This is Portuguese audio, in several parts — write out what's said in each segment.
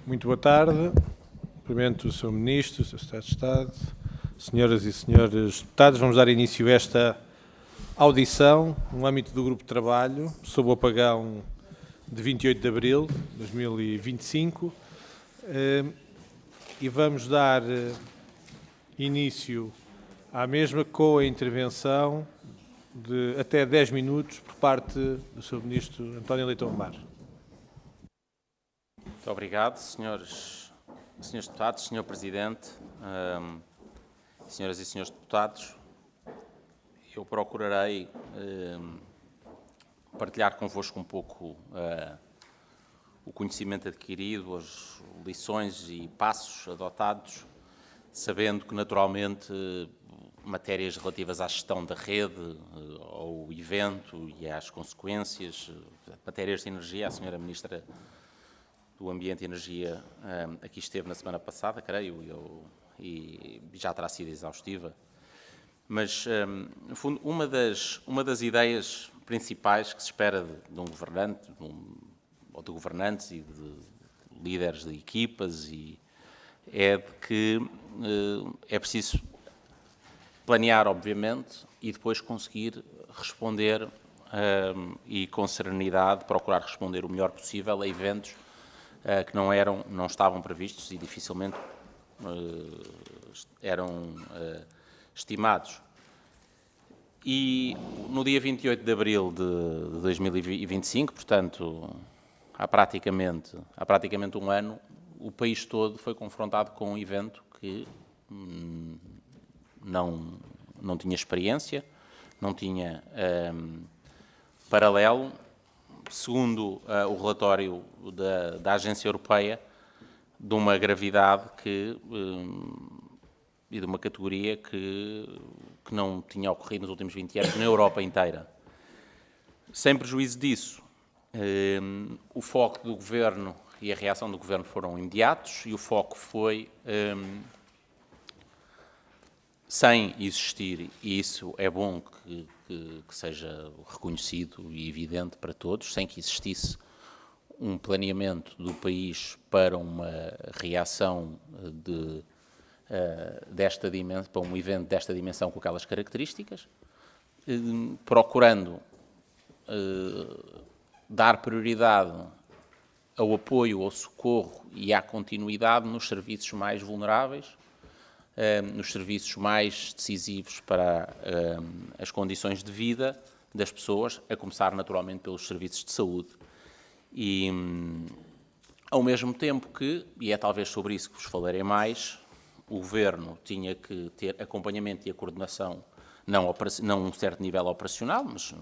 Muito boa tarde. Cumprimento o Sr. Ministro, o Sr. Secretário de Estado, senhoras e senhores deputados. Vamos dar início a esta audição no âmbito do Grupo de Trabalho sobre o apagão de 28 de abril de 2025 e vamos dar início à mesma com a intervenção de até 10 minutos por parte do Sr. Ministro António Leitão Mar. Muito obrigado, senhores deputados, Sr. Presidente, senhoras e senhores deputados. Eu procurarei partilhar convosco um pouco o conhecimento adquirido, as lições e passos adotados, sabendo que, naturalmente, matérias relativas à gestão da rede, ao evento e às consequências, matérias de energia, a Sra. Ministra do Ambiente e Energia aqui esteve na semana passada, creio, e já terá sido exaustiva. Mas, no fundo, uma das ideias principais que se espera de um governante, ou de governantes e de líderes de equipas, é de que é preciso planear, obviamente, e depois conseguir responder e, com serenidade, procurar responder o melhor possível a eventos que não estavam previstos e dificilmente eram estimados. E no dia 28 de abril de 2025, portanto, há praticamente um ano, o país todo foi confrontado com um evento que não tinha experiência, não tinha paralelo. Segundo o relatório da Agência Europeia, de uma gravidade e de uma categoria que não tinha ocorrido nos últimos 20 anos na Europa inteira. Sem prejuízo disso, o foco do Governo e a reação do Governo foram imediatos e o foco foi, sem existir, e isso é bom que seja reconhecido e evidente para todos, sem que existisse um planeamento do país para uma reação desta dimensão, para um evento desta dimensão com aquelas características, procurando dar prioridade ao apoio, ao socorro e à continuidade nos serviços mais vulneráveis, nos serviços mais decisivos para as condições de vida das pessoas, a começar naturalmente pelos serviços de saúde. E, ao mesmo tempo que, e é talvez sobre isso que vos falarei mais, o Governo tinha que ter acompanhamento e a coordenação, não um certo nível operacional, mas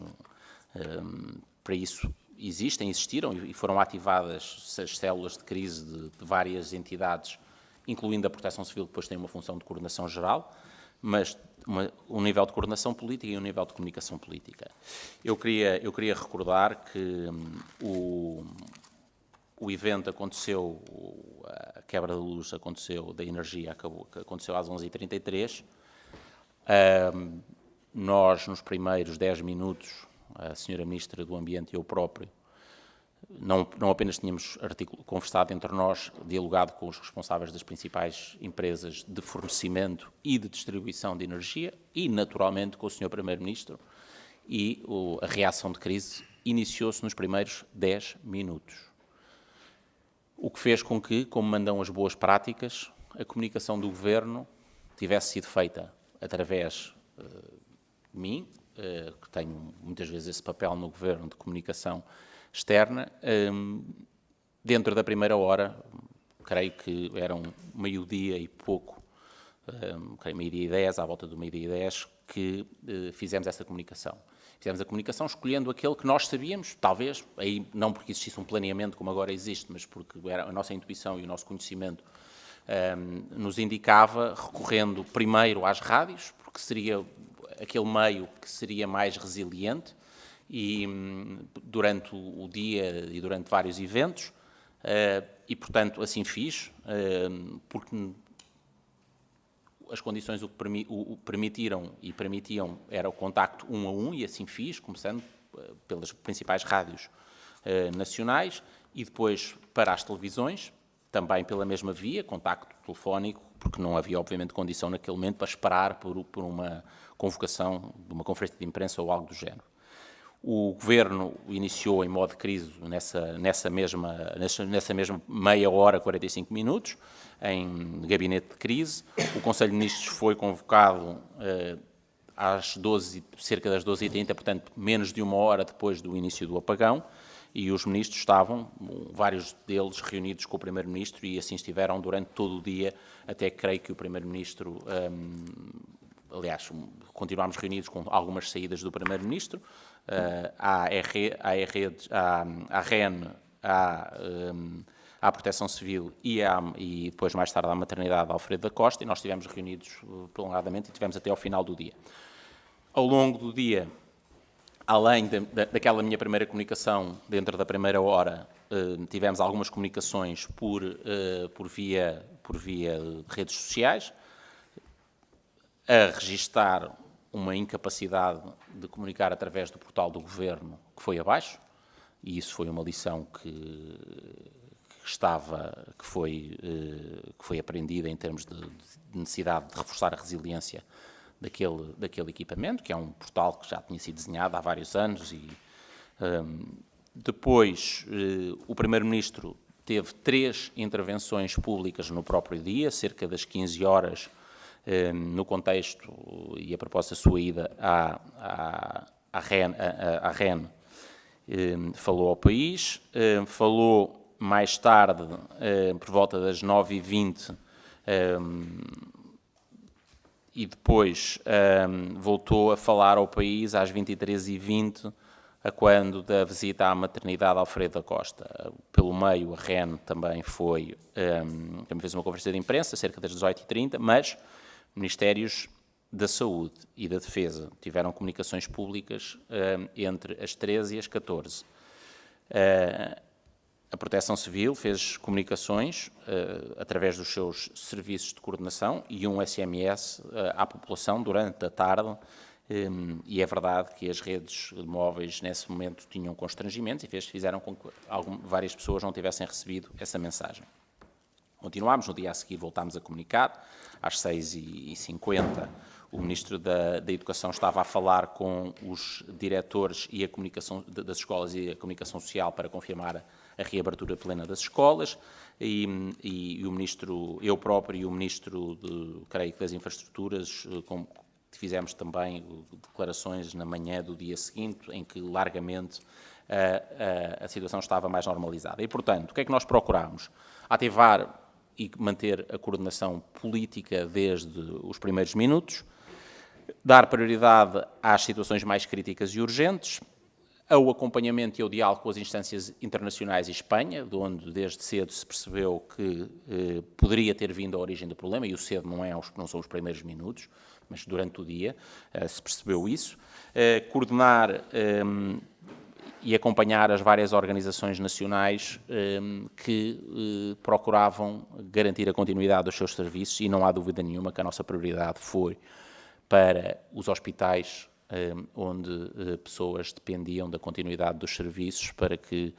para isso existiram e foram ativadas as células de crise de várias entidades, incluindo a Proteção Civil, que depois tem uma função de coordenação geral, mas um nível de coordenação política e um nível de comunicação política. Eu queria recordar que o evento aconteceu, a quebra da luz aconteceu, da energia aconteceu às 11h33. Nós, nos primeiros 10 minutos, a Sra. Ministra do Ambiente e eu próprio, não apenas tínhamos conversado entre nós, dialogado com os responsáveis das principais empresas de fornecimento e de distribuição de energia e, naturalmente, com o Sr. Primeiro-Ministro, e a reação de crise iniciou-se nos primeiros 10 minutos. O que fez com que, como mandam as boas práticas, a comunicação do Governo tivesse sido feita através de mim, que tenho muitas vezes esse papel no Governo de comunicação externa, dentro da primeira hora, creio que eram meio-dia e pouco, meio-dia e 10, à volta do meio-dia e 10, que fizemos essa comunicação. Fizemos a comunicação escolhendo aquele que nós sabíamos, talvez, aí não porque existisse um planeamento como agora existe, mas porque era a nossa intuição e o nosso conhecimento nos indicava, recorrendo primeiro às rádios, porque seria aquele meio que seria mais resiliente, e durante o dia e durante vários eventos, e portanto assim fiz, porque as condições o permitiram e permitiam era o contacto 1 a 1, e assim fiz, começando pelas principais rádios nacionais e depois para as televisões, também pela mesma via, contacto telefónico, porque não havia, obviamente, condição naquele momento para esperar por uma convocação de uma conferência de imprensa ou algo do género. O Governo iniciou em modo de crise nessa mesma meia hora, 45 minutos, em gabinete de crise. O Conselho de Ministros foi convocado cerca das 12h30, portanto, menos de uma hora depois do início do apagão, e os ministros estavam, vários deles, reunidos com o Primeiro-Ministro, e assim estiveram durante todo o dia, até creio que o Primeiro-Ministro, aliás, continuámos reunidos com algumas saídas do Primeiro-Ministro, à REN, à Proteção Civil e depois, mais tarde, à Maternidade Alfredo da Costa, e nós estivemos reunidos prolongadamente e tivemos até ao final do dia. Ao longo do dia, além daquela minha primeira comunicação, dentro da primeira hora, tivemos algumas comunicações por via de redes sociais, a registar uma incapacidade de comunicar através do portal do Governo que foi abaixo, e isso foi uma lição que foi aprendida em termos de necessidade de reforçar a resiliência daquele equipamento, que é um portal que já tinha sido desenhado há vários anos. E depois o Primeiro-Ministro teve 3 intervenções públicas no próprio dia, cerca das 15 horas, no contexto e a propósito da sua ida à REN, falou ao país, falou mais tarde, por volta das 9h20, e depois voltou a falar ao país às 23h20, a quando da visita à Maternidade Alfredo da Costa. Pelo meio, a REN também também fez uma conferência de imprensa, cerca das 18h30, mas Ministérios da Saúde e da Defesa tiveram comunicações públicas entre as 13 e as 14. A Proteção Civil fez comunicações através dos seus serviços de coordenação e um SMS à população durante a tarde, e é verdade que as redes móveis nesse momento tinham constrangimentos e fizeram com que várias pessoas não tivessem recebido essa mensagem. Continuámos, no dia a seguir voltámos a comunicar, às 6h50 o Ministro da Educação estava a falar com os diretores e a comunicação das escolas e a comunicação social para confirmar a reabertura plena das escolas, e o Ministro, eu próprio e o Ministro, creio que das Infraestruturas, fizemos também declarações na manhã do dia seguinte, em que largamente a situação estava mais normalizada. E, portanto, o que é que nós procurámos? Ativar e manter a coordenação política desde os primeiros minutos, dar prioridade às situações mais críticas e urgentes, ao acompanhamento e ao diálogo com as instâncias internacionais e Espanha, de onde desde cedo se percebeu que poderia ter vindo a origem do problema, e o cedo não são os primeiros minutos, mas durante o dia se percebeu isso, coordenar e acompanhar as várias organizações nacionais que procuravam garantir a continuidade dos seus serviços, e não há dúvida nenhuma que a nossa prioridade foi para os hospitais onde pessoas dependiam da continuidade dos serviços para que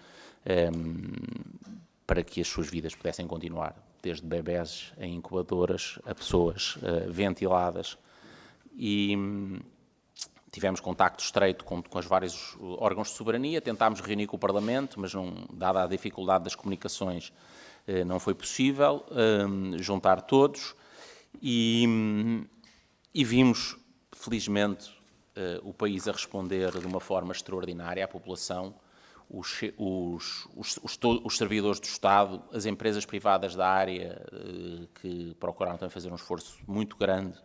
as suas vidas pudessem continuar, desde bebés em incubadoras a pessoas ventiladas. E tivemos contacto estreito com os vários órgãos de soberania, tentámos reunir com o Parlamento, mas dada a dificuldade das comunicações, não foi possível juntar todos, e vimos, felizmente, o país a responder de uma forma extraordinária à população, os servidores do Estado, as empresas privadas da área que procuraram também fazer um esforço muito grande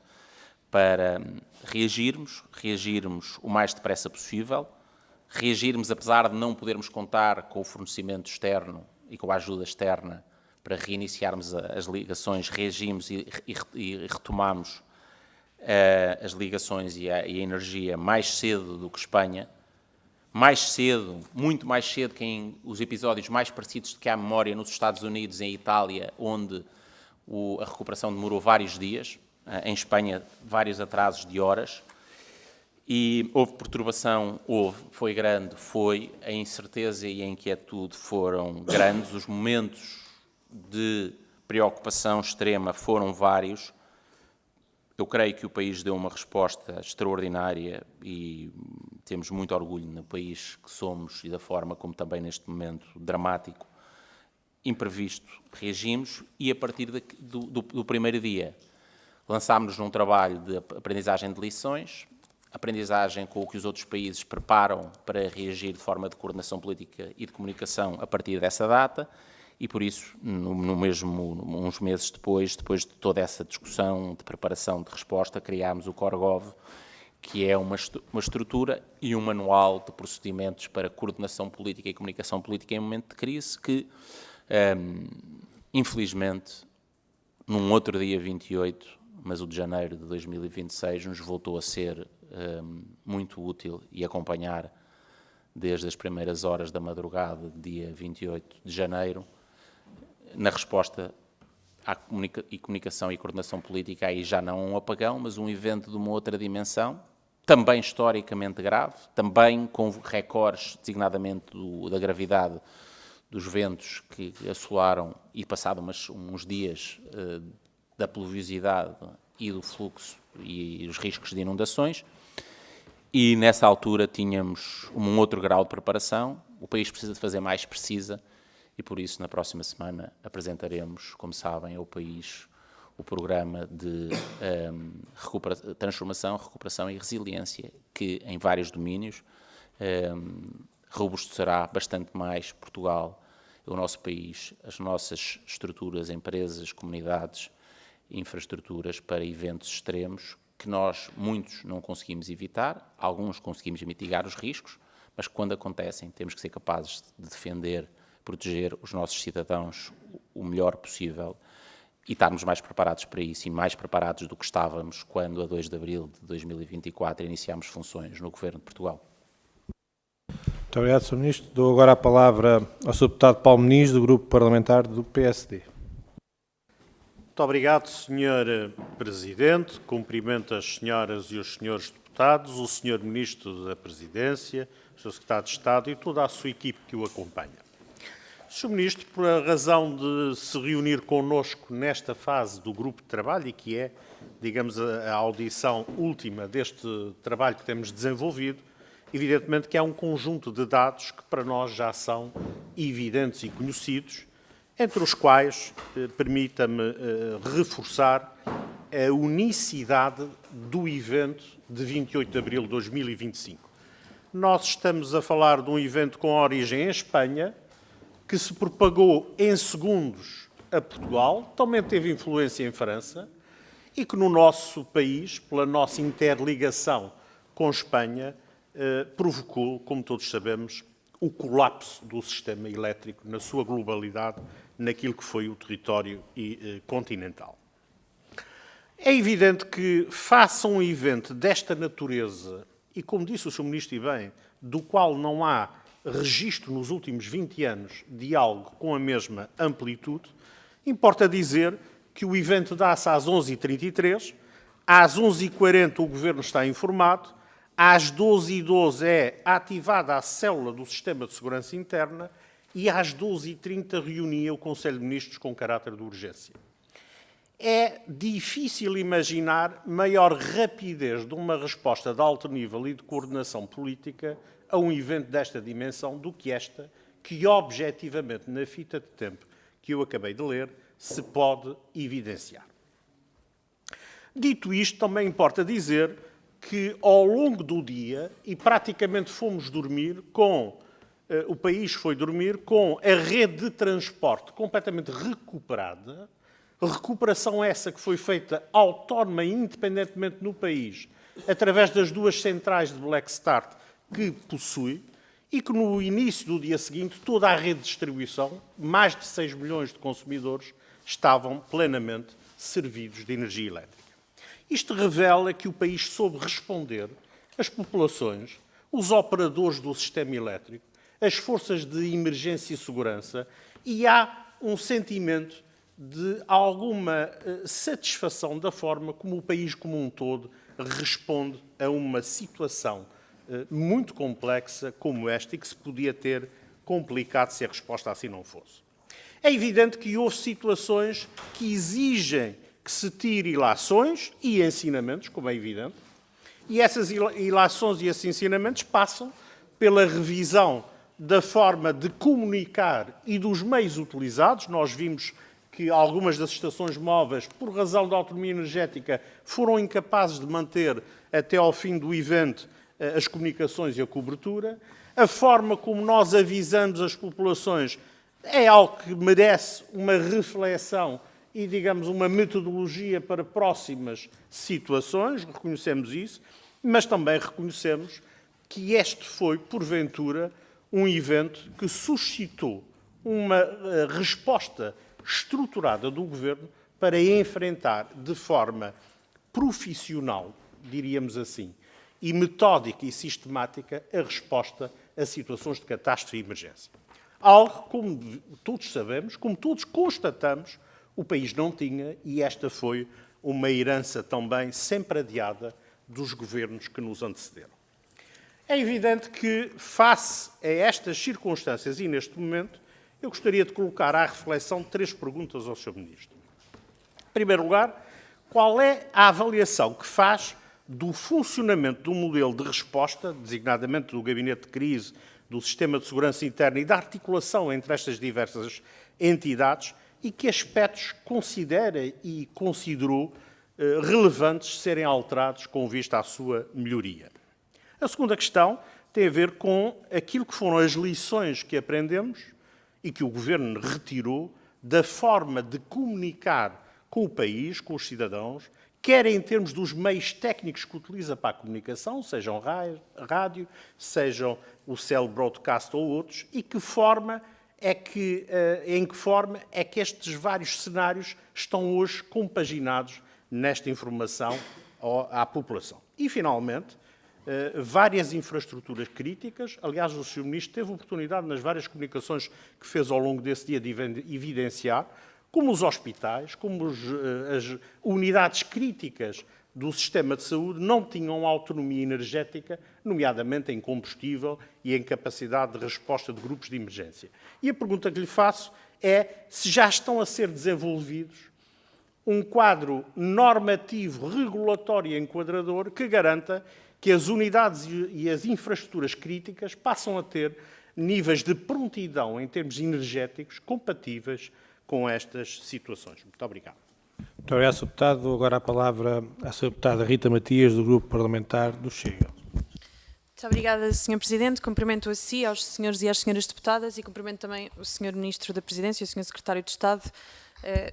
para reagirmos o mais depressa possível, reagirmos apesar de não podermos contar com o fornecimento externo e com a ajuda externa para reiniciarmos as ligações, reagimos e retomamos as ligações e a energia mais cedo do que Espanha, muito mais cedo que em os episódios mais parecidos que há memória nos Estados Unidos e em Itália, onde a recuperação demorou vários dias, em Espanha vários atrasos de horas, e houve perturbação, foi grande, a incerteza e a inquietude foram grandes, os momentos de preocupação extrema foram vários. Eu creio que o país deu uma resposta extraordinária e temos muito orgulho no país que somos e da forma como também neste momento dramático, imprevisto, reagimos e a partir do primeiro dia lançámos-nos num trabalho de aprendizagem de lições, aprendizagem com o que os outros países preparam para reagir de forma de coordenação política e de comunicação a partir dessa data e por isso, uns meses depois de toda essa discussão de preparação de resposta, criámos o Corgov, que é uma estrutura e um manual de procedimentos para coordenação política e comunicação política em momento de crise que, infelizmente, num outro dia 28, mas o de janeiro de 2026, nos voltou a ser muito útil e acompanhar desde as primeiras horas da madrugada, dia 28 de janeiro, na resposta à comunicação e coordenação política, aí já não um apagão, mas um evento de uma outra dimensão, também historicamente grave, também com recordes, designadamente da gravidade dos ventos que assolaram e passado uns dias da pluviosidade e do fluxo e os riscos de inundações. E nessa altura tínhamos um outro grau de preparação, o país precisa de fazer mais precisa e por isso na próxima semana apresentaremos, como sabem, ao país o programa de transformação, recuperação e resiliência que em vários domínios robustecerá bastante mais Portugal, o nosso país, as nossas estruturas, empresas, comunidades, infraestruturas para eventos extremos que nós, muitos, não conseguimos evitar, alguns conseguimos mitigar os riscos, mas quando acontecem temos que ser capazes de defender, proteger os nossos cidadãos o melhor possível e estarmos mais preparados para isso e mais preparados do que estávamos quando, a 2 de abril de 2024, iniciámos funções no Governo de Portugal. Muito obrigado, Sr. Ministro. Dou agora a palavra ao Sr. Deputado Paulo Muniz, do Grupo Parlamentar do PSD. Muito obrigado, Sr. Presidente. Cumprimento as senhoras e os senhores deputados, o Sr. Ministro da Presidência, o Sr. Secretário de Estado e toda a sua equipe que o acompanha. Sr. Ministro, por a razão de se reunir connosco nesta fase do grupo de trabalho e que é, digamos, a audição última deste trabalho que temos desenvolvido, evidentemente que há um conjunto de dados que para nós já são evidentes e conhecidos, entre os quais, permita-me reforçar a unicidade do evento de 28 de abril de 2025. Nós estamos a falar de um evento com origem em Espanha, que se propagou em segundos a Portugal, também teve influência em França, e que no nosso país, pela nossa interligação com Espanha, provocou, como todos sabemos, o colapso do sistema elétrico na sua globalidade, naquilo que foi o território continental. É evidente que, face a um evento desta natureza, e como disse o Sr. Ministro e bem, do qual não há registro nos últimos 20 anos de algo com a mesma amplitude, importa dizer que o evento dá-se às 11h33, às 11h40 o Governo está informado, às 12h12 é ativada a célula do Sistema de Segurança Interna e às 12h30 reunia o Conselho de Ministros com caráter de urgência. É difícil imaginar maior rapidez de uma resposta de alto nível e de coordenação política a um evento desta dimensão do que esta, que objetivamente, na fita de tempo que eu acabei de ler, se pode evidenciar. Dito isto, também importa dizer que ao longo do dia, e praticamente fomos dormir com, o país foi dormir com a rede de transporte completamente recuperada, recuperação essa que foi feita autónoma e independentemente no país, através das duas centrais de Black Start que possui, e que no início do dia seguinte toda a rede de distribuição, mais de 6 milhões de consumidores, estavam plenamente servidos de energia elétrica. Isto revela que o país soube responder, as populações, os operadores do sistema elétrico, as forças de emergência e segurança, e há um sentimento de alguma satisfação da forma como o país como um todo responde a uma situação muito complexa como esta e que se podia ter complicado se a resposta assim não fosse. É evidente que houve situações que exigem que se tire ilações e ensinamentos, como é evidente, e essas ilações e esses ensinamentos passam pela revisão da forma de comunicar e dos meios utilizados. Nós vimos que algumas das estações móveis, por razão da autonomia energética, foram incapazes de manter até ao fim do evento as comunicações e a cobertura. A forma como nós avisamos as populações é algo que merece uma reflexão e, digamos, uma metodologia para próximas situações, reconhecemos isso, mas também reconhecemos que este foi, porventura, um evento que suscitou uma resposta estruturada do Governo para enfrentar de forma profissional, diríamos assim, e metódica e sistemática a resposta a situações de catástrofe e emergência. Algo, como todos sabemos, como todos constatamos, o país não tinha, e esta foi uma herança também sempre adiada dos governos que nos antecederam. É evidente que, face a estas circunstâncias e neste momento, eu gostaria de colocar à reflexão 3 perguntas ao Sr. Ministro. Em primeiro lugar, qual é a avaliação que faz do funcionamento do modelo de resposta, designadamente do Gabinete de Crise, do Sistema de Segurança Interna e da articulação entre estas diversas entidades, e que aspectos considera e considerou relevantes serem alterados com vista à sua melhoria? A segunda questão tem a ver com aquilo que foram as lições que aprendemos e que o Governo retirou da forma de comunicar com o país, com os cidadãos, quer em termos dos meios técnicos que utiliza para a comunicação, sejam rádio, sejam o cell broadcast ou outros, e em que forma é que estes vários cenários estão hoje compaginados nesta informação à população. E, finalmente, várias infraestruturas críticas. Aliás, o Sr. Ministro teve oportunidade, nas várias comunicações que fez ao longo desse dia, de evidenciar como os hospitais, como as unidades críticas do sistema de saúde não tinham autonomia energética, nomeadamente em combustível e em capacidade de resposta de grupos de emergência. E a pergunta que lhe faço é se já estão a ser desenvolvidos um quadro normativo, regulatório e enquadrador que garanta que as unidades e as infraestruturas críticas passam a ter níveis de prontidão em termos energéticos compatíveis com estas situações. Muito obrigado. Muito obrigado, Sr. Deputado. Dou agora a palavra à Sra. Deputada Rita Matias, do Grupo Parlamentar do Chega. Muito obrigada, Sr. Presidente. Cumprimento a si, aos senhores e às senhoras deputadas e cumprimento também o Sr. Ministro da Presidência e o Sr. Secretário de Estado.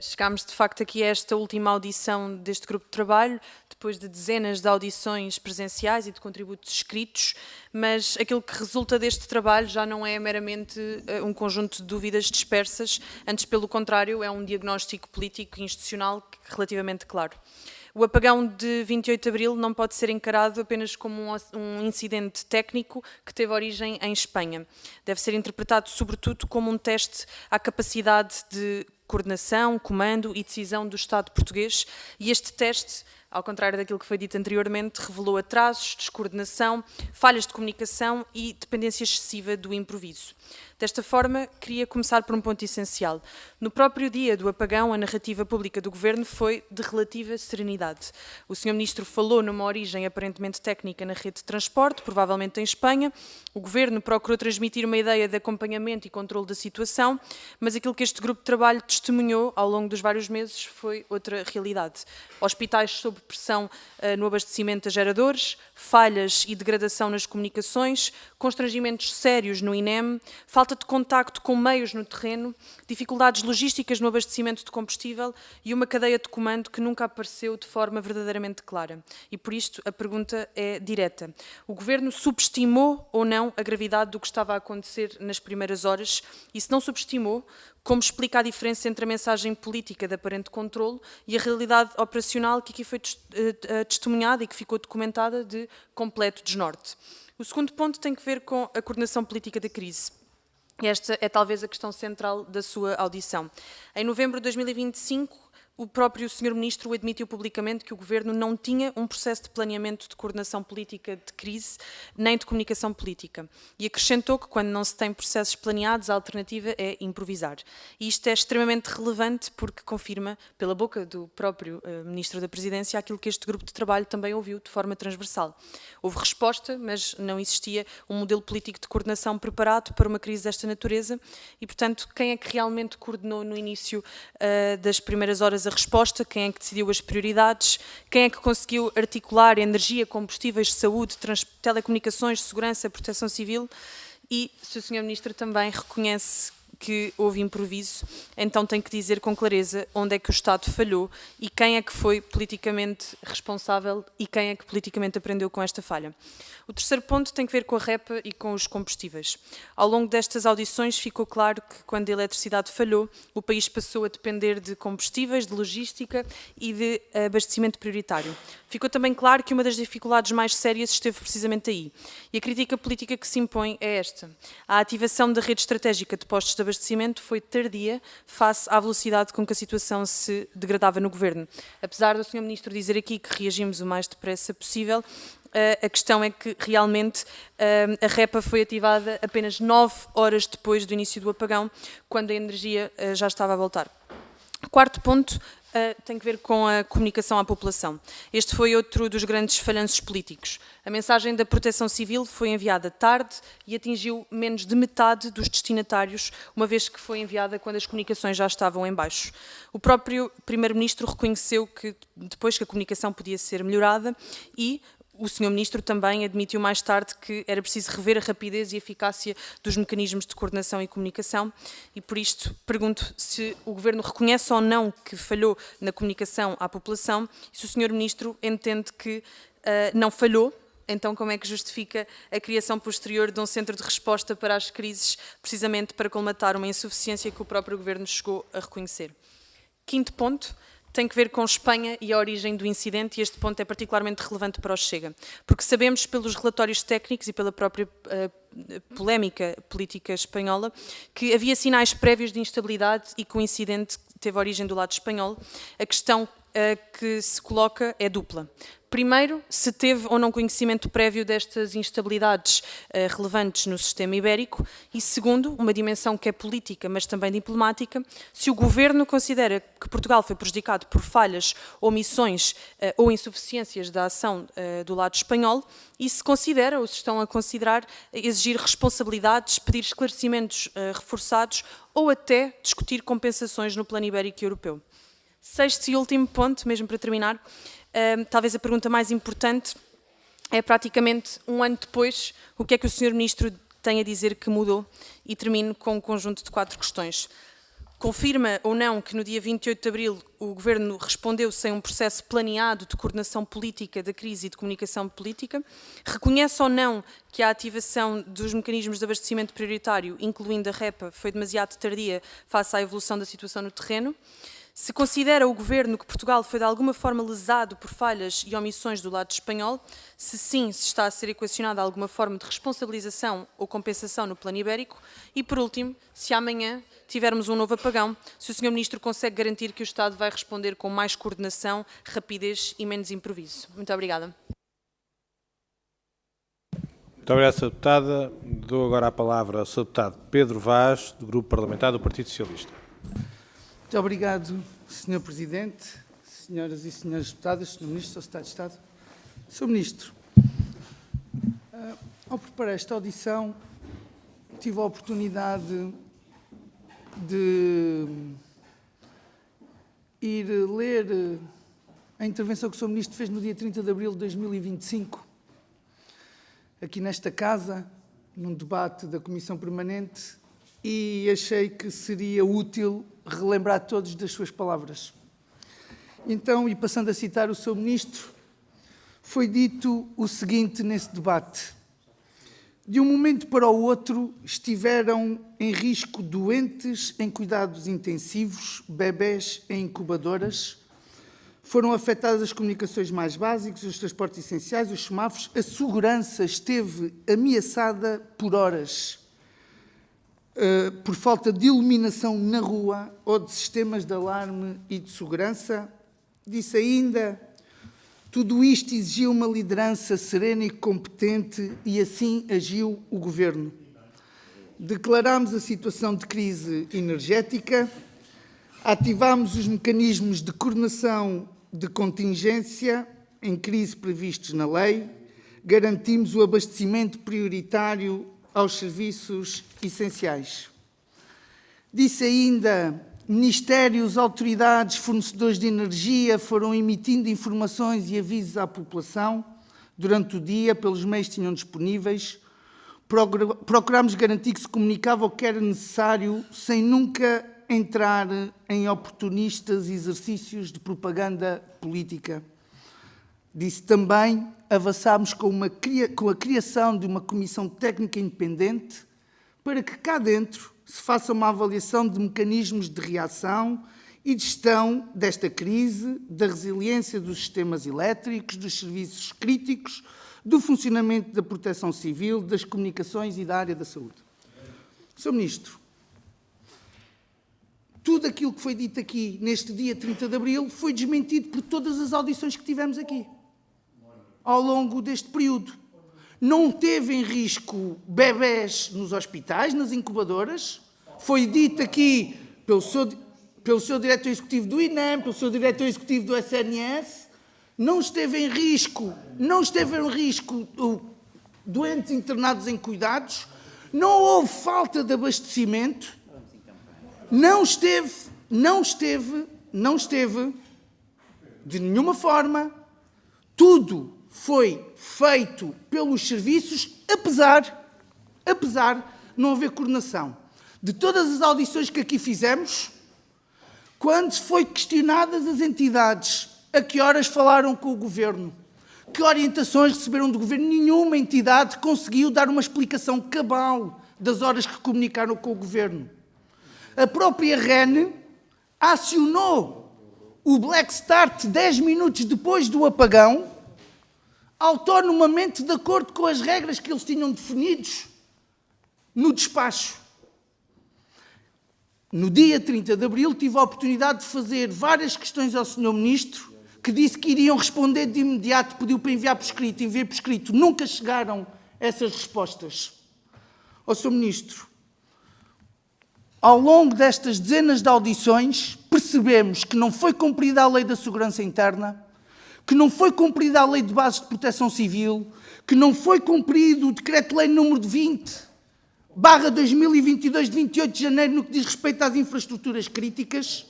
Chegámos, de facto, aqui a esta última audição deste grupo de trabalho, depois de dezenas de audições presenciais e de contributos escritos, mas aquilo que resulta deste trabalho já não é meramente um conjunto de dúvidas dispersas, antes, pelo contrário, é um diagnóstico político e institucional relativamente claro. O apagão de 28 de abril não pode ser encarado apenas como um incidente técnico que teve origem em Espanha. Deve ser interpretado, sobretudo, como um teste à capacidade de coordenação, comando e decisão do Estado português, e este teste, ao contrário daquilo que foi dito anteriormente, revelou atrasos, descoordenação, falhas de comunicação e dependência excessiva do improviso. Desta forma, queria começar por um ponto essencial. No próprio dia do apagão, a narrativa pública do Governo foi de relativa serenidade. O Sr. Ministro falou numa origem aparentemente técnica na rede de transporte, provavelmente em Espanha. O Governo procurou transmitir uma ideia de acompanhamento e controle da situação, mas aquilo que este grupo de trabalho testemunhou ao longo dos vários meses foi outra realidade. Hospitais sob pressão no abastecimento a geradores, falhas e degradação nas comunicações, constrangimentos sérios no INEM, falta de contacto com meios no terreno, dificuldades logísticas no abastecimento de combustível e uma cadeia de comando que nunca apareceu de forma verdadeiramente clara. E por isto a pergunta é direta. O Governo subestimou ou não a gravidade do que estava a acontecer nas primeiras horas? E se não subestimou, como explica a diferença entre a mensagem política de aparente controle e a realidade operacional que aqui foi testemunhada e que ficou documentada de completo desnorte? O segundo ponto tem que ver com a coordenação política da crise. Esta é talvez a questão central da sua audição. Em novembro de 2025, o próprio Sr. Ministro admitiu publicamente que o Governo não tinha um processo de planeamento de coordenação política de crise, nem de comunicação política. E acrescentou que, quando não se tem processos planeados, a alternativa é improvisar. E isto é extremamente relevante porque confirma, pela boca do próprio Ministro da Presidência, aquilo que este grupo de trabalho também ouviu de forma transversal. Houve resposta, mas não existia um modelo político de coordenação preparado para uma crise desta natureza e, portanto, quem é que realmente coordenou no início das primeiras horas a resposta, quem é que decidiu as prioridades, quem é que conseguiu articular energia, combustíveis, saúde, telecomunicações, segurança, proteção civil e se o Sr. Ministro também reconhece que houve improviso, então tem que dizer com clareza onde é que o Estado falhou e quem é que foi politicamente responsável e quem é que politicamente aprendeu com esta falha. O terceiro ponto tem que ver com a REPA e com os combustíveis. Ao longo destas audições ficou claro que quando a eletricidade falhou, o país passou a depender de combustíveis, de logística e de abastecimento prioritário. Ficou também claro que uma das dificuldades mais sérias esteve precisamente aí. E a crítica política que se impõe é esta. A ativação da rede estratégica de postos de abastecimento foi tardia face à velocidade com que a situação se degradava no Governo. Apesar do Sr. Ministro dizer aqui que reagimos o mais depressa possível, a questão é que realmente a REPA foi ativada apenas 9 horas depois do início do apagão, quando a energia já estava a voltar. Quarto ponto tem que ver com a comunicação à população. Este foi outro dos grandes falhanços políticos. A mensagem da Proteção Civil foi enviada tarde e atingiu menos de metade dos destinatários, uma vez que foi enviada quando as comunicações já estavam em baixo. O próprio Primeiro-Ministro reconheceu que depois que a comunicação podia ser melhorada e o Sr. Ministro também admitiu mais tarde que era preciso rever a rapidez e eficácia dos mecanismos de coordenação e comunicação e por isto pergunto se o Governo reconhece ou não que falhou na comunicação à população e se o Sr. Ministro entende que não falhou, então como é que justifica a criação posterior de um centro de resposta para as crises, precisamente para colmatar uma insuficiência que o próprio Governo chegou a reconhecer. Quinto ponto. Tem que ver com Espanha e a origem do incidente e este ponto é particularmente relevante para o Chega, porque sabemos pelos relatórios técnicos e pela própria polémica política espanhola que havia sinais prévios de instabilidade e que o incidente teve origem do lado espanhol. A questão que se coloca é dupla. Primeiro, se teve ou não conhecimento prévio destas instabilidades relevantes no sistema ibérico e segundo, uma dimensão que é política, mas também diplomática, se o Governo considera que Portugal foi prejudicado por falhas, omissões ou insuficiências da ação do lado espanhol e se considera ou se estão a considerar exigir responsabilidades, pedir esclarecimentos reforçados ou até discutir compensações no plano ibérico e europeu. Sexto e último ponto, mesmo para terminar, talvez a pergunta mais importante é praticamente um ano depois, o que é que o Sr. Ministro tem a dizer que mudou? E termino com um conjunto de 4 questões. Confirma ou não que no dia 28 de abril o Governo respondeu sem um processo planeado de coordenação política da crise e de comunicação política? Reconhece ou não que a ativação dos mecanismos de abastecimento prioritário, incluindo a REPA, foi demasiado tardia face à evolução da situação no terreno? Se considera o Governo que Portugal foi de alguma forma lesado por falhas e omissões do lado espanhol, se sim, se está a ser equacionada alguma forma de responsabilização ou compensação no plano ibérico e, por último, se amanhã tivermos um novo apagão, se o Sr. Ministro consegue garantir que o Estado vai responder com mais coordenação, rapidez e menos improviso. Muito obrigada. Muito obrigado, Sra. Deputada. Dou agora a palavra ao Sr. Deputado Pedro Vaz, do Grupo Parlamentar do Partido Socialista. Muito obrigado, Sr. Presidente, senhoras e senhores deputados, Sr. Ministro, Sr. Secretário de Estado. Sr. Ministro, ao preparar esta audição, tive a oportunidade de ir ler a intervenção que o Sr. Ministro fez no dia 30 de abril de 2025, aqui nesta casa, num debate da Comissão Permanente, e achei que seria útil relembrar todos das suas palavras. Então, e passando a citar o Sr. Ministro, foi dito o seguinte nesse debate: de um momento para o outro estiveram em risco doentes em cuidados intensivos, bebés em incubadoras, foram afetadas as comunicações mais básicas, os transportes essenciais, os semáforos, a segurança esteve ameaçada por horas. por falta de iluminação na rua ou de sistemas de alarme e de segurança. Disse ainda: tudo isto exigiu uma liderança serena e competente e assim agiu o Governo. Declarámos a situação de crise energética, ativámos os mecanismos de coordenação de contingência em crise previstos na lei, garantimos o abastecimento prioritário aos serviços essenciais. Disse ainda: ministérios, autoridades, fornecedores de energia foram emitindo informações e avisos à população durante o dia pelos meios que tinham disponíveis. Procurámos garantir que se comunicava o que era necessário sem nunca entrar em oportunistas exercícios de propaganda política. Disse também: avançámos com a criação de uma comissão técnica independente para que cá dentro se faça uma avaliação de mecanismos de reação e de gestão desta crise, da resiliência dos sistemas elétricos, dos serviços críticos, do funcionamento da proteção civil, das comunicações e da área da saúde. Sr. Ministro, tudo aquilo que foi dito aqui neste dia 30 de abril foi desmentido por todas as audições que tivemos aqui ao longo deste período. Não teve em risco bebés nos hospitais, nas incubadoras. Foi dito aqui pelo seu diretor executivo do INEM, pelo seu diretor executivo do SNS. Não esteve em risco doentes internados em cuidados. Não houve falta de abastecimento. Não esteve de nenhuma forma. Tudo foi feito pelos serviços, apesar de não haver coordenação. De todas as audições que aqui fizemos, quando foi questionadas as entidades a que horas falaram com o Governo, que orientações receberam do Governo, nenhuma entidade conseguiu dar uma explicação cabal das horas que comunicaram com o Governo. A própria REN acionou o Black Start 10 minutos depois do apagão, autonomamente de acordo com as regras que eles tinham definidos no despacho. No dia 30 de abril tive a oportunidade de fazer várias questões ao Sr. Ministro, que disse que iriam responder de imediato, pediu para enviar por escrito, enviei por escrito. Nunca chegaram essas respostas. Ó Sr. Ministro, ao longo destas dezenas de audições, percebemos que não foi cumprida a Lei da Segurança Interna, que não foi cumprida a Lei de Bases de Proteção Civil, que não foi cumprido o Decreto-Lei número 20/2022, de 28 de janeiro, no que diz respeito às infraestruturas críticas,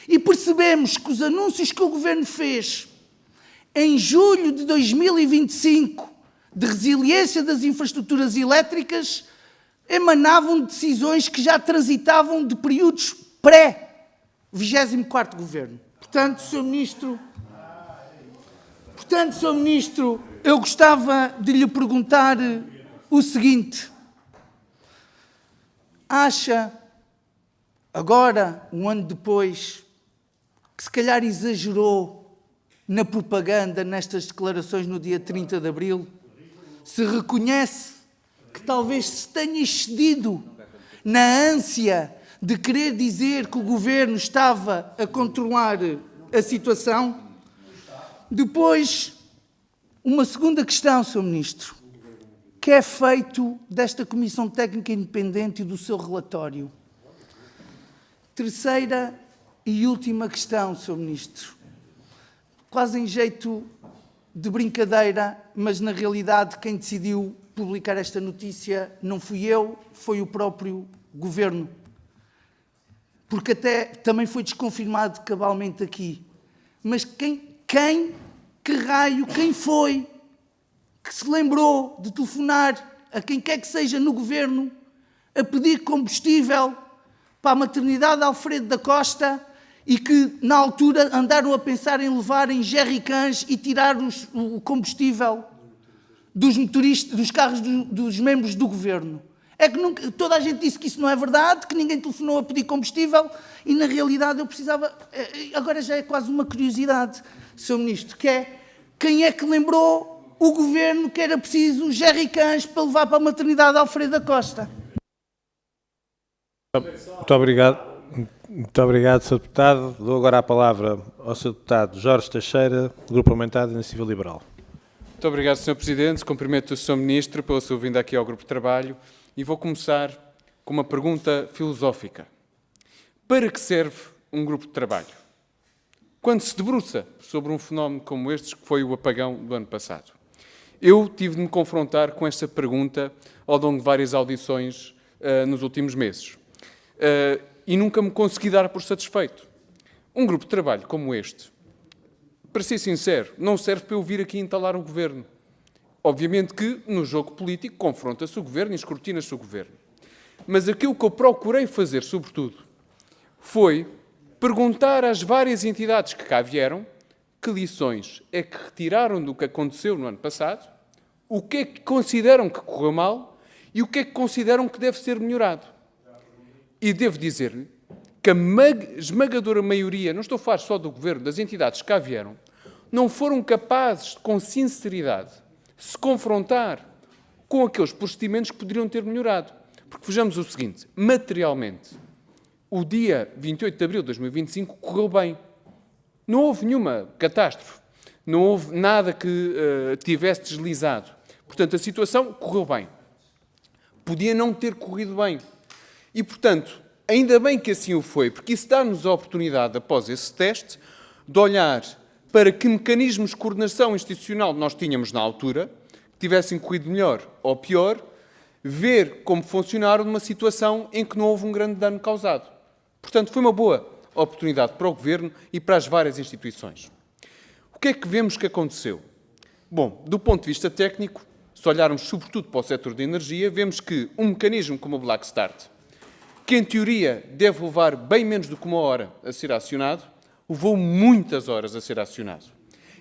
e percebemos que os anúncios que o Governo fez em julho de 2025 de resiliência das infraestruturas elétricas emanavam de decisões que já transitavam de períodos pré-24º Governo. Portanto, Sr. Ministro, eu gostava de lhe perguntar o seguinte: acha, agora, um ano depois, que se calhar exagerou na propaganda nestas declarações no dia 30 de abril? Se reconhece que talvez se tenha excedido na ânsia de querer dizer que o Governo estava a controlar a situação? Depois, uma segunda questão, Sr. Ministro. O que é feito desta Comissão Técnica Independente e do seu relatório? Terceira e última questão, Sr. Ministro. Quase em jeito de brincadeira, mas na realidade quem decidiu publicar esta notícia não fui eu, foi o próprio Governo. Porque até também foi desconfirmado cabalmente aqui. Mas quem foi que se lembrou de telefonar a quem quer que seja no Governo a pedir combustível para a maternidade Alfredo da Costa e que, na altura, andaram a pensar em levar em jerrycans e tirar o combustível dos motoristas, dos carros dos membros do Governo? É que toda a gente disse que isso não é verdade, que ninguém telefonou a pedir combustível e, na realidade, eu precisava... Agora já é quase uma curiosidade, Sr. Ministro, que é quem é que lembrou o Governo que era preciso jerrycans para levar para a maternidade Alfredo da Costa? Muito obrigado. Muito obrigado, Sr. Deputado. Dou agora a palavra ao Sr. Deputado Jorge Teixeira, do Grupo Parlamentar da Iniciativa Liberal. Muito obrigado, Sr. Presidente. Cumprimento o Sr. Ministro pela sua vinda aqui ao Grupo de Trabalho e vou começar com uma pergunta filosófica. Para que serve um grupo de trabalho? Quando se debruça sobre um fenómeno como este, que foi o apagão do ano passado. Eu tive de me confrontar com esta pergunta ao longo de várias audições nos últimos meses. E nunca me consegui dar por satisfeito. Um grupo de trabalho como este, para ser sincero, não serve para eu vir aqui entalar o Governo. Obviamente que, no jogo político, confronta-se o Governo e escrutina-se o Governo. Mas aquilo que eu procurei fazer, sobretudo, foi perguntar às várias entidades que cá vieram que lições é que retiraram do que aconteceu no ano passado, o que é que consideram que correu mal e o que é que consideram que deve ser melhorado. E devo dizer-lhe que a esmagadora maioria, não estou a falar só do Governo, das entidades que cá vieram, não foram capazes, com sinceridade, se confrontar com aqueles procedimentos que poderiam ter melhorado. Porque vejamos o seguinte, materialmente, o dia 28 de abril de 2025 correu bem. Não houve nenhuma catástrofe, não houve nada que tivesse deslizado. Portanto, a situação correu bem. Podia não ter corrido bem. E, portanto, ainda bem que assim o foi, porque isso dá-nos a oportunidade, após esse teste, de olhar para que mecanismos de coordenação institucional nós tínhamos na altura, que tivessem corrido melhor ou pior, ver como funcionaram numa situação em que não houve um grande dano causado. Portanto, foi uma boa oportunidade para o Governo e para as várias instituições. O que é que vemos que aconteceu? Bom, do ponto de vista técnico, se olharmos sobretudo para o setor da energia, vemos que um mecanismo como o Black Start, que em teoria deve levar bem menos do que 1 hora a ser acionado, levou muitas horas a ser acionado.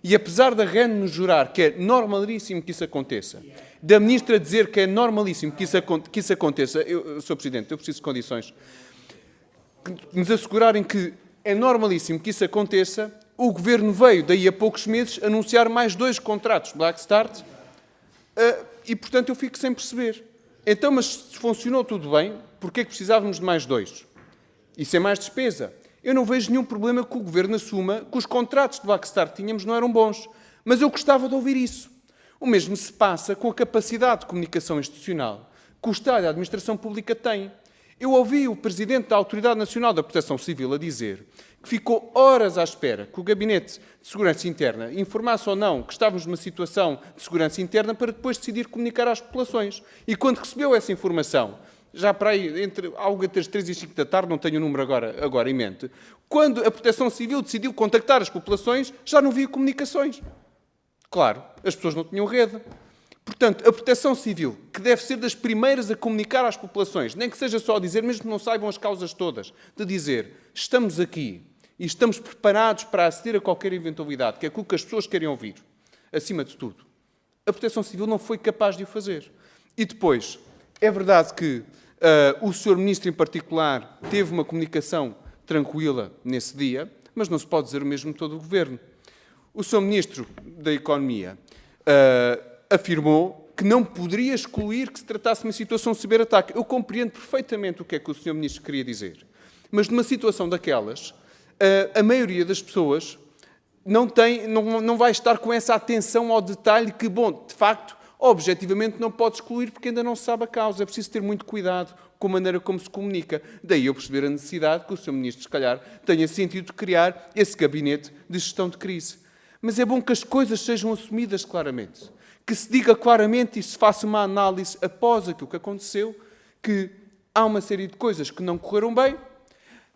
E apesar da REN nos jurar que é normalíssimo que isso aconteça, da Ministra dizer que é normalíssimo que isso aconteça, Sr. Presidente, eu preciso de condições, nos assegurarem que é normalíssimo que isso aconteça, o Governo veio, daí a poucos meses, anunciar mais 2 contratos Black Start e, portanto, eu fico sem perceber. Então, mas se funcionou tudo bem, porquê é que precisávamos de mais 2? Isso é mais despesa. Eu não vejo nenhum problema que o Governo assuma que os contratos de Black Start que tínhamos não eram bons. Mas eu gostava de ouvir isso. O mesmo se passa com a capacidade de comunicação institucional que o Estado e a Administração Pública têm. Eu ouvi o Presidente da Autoridade Nacional da Proteção Civil a dizer que ficou horas à espera que o Gabinete de Segurança Interna informasse ou não que estávamos numa situação de segurança interna para depois decidir comunicar às populações. E quando recebeu essa informação, já para aí, algo entre as 3 e 5 da tarde, não tenho o número agora em mente, quando a Proteção Civil decidiu contactar as populações, já não havia comunicações. Claro, as pessoas não tinham rede. Portanto, a Proteção Civil, que deve ser das primeiras a comunicar às populações, nem que seja só a dizer, mesmo que não saibam as causas todas, de dizer, estamos aqui e estamos preparados para aceder a qualquer eventualidade, que é aquilo que as pessoas querem ouvir, acima de tudo. A Proteção Civil não foi capaz de o fazer. E depois, é verdade que o Sr. Ministro, em particular, teve uma comunicação tranquila nesse dia, mas não se pode dizer o mesmo de todo o Governo. O Sr. Ministro da Economia afirmou que não poderia excluir que se tratasse de uma situação de ciberataque. Eu compreendo perfeitamente o que é que o Sr. Ministro queria dizer, mas numa situação daquelas, a maioria das pessoas não vai estar com essa atenção ao detalhe que, bom, de facto, objetivamente não pode excluir porque ainda não se sabe a causa. É preciso ter muito cuidado com a maneira como se comunica. Daí eu perceber a necessidade que o Sr. Ministro, se calhar, tenha sentido de criar esse gabinete de gestão de crise. Mas é bom que as coisas sejam assumidas claramente. Que se diga claramente e se faça uma análise após aquilo que aconteceu, que há uma série de coisas que não correram bem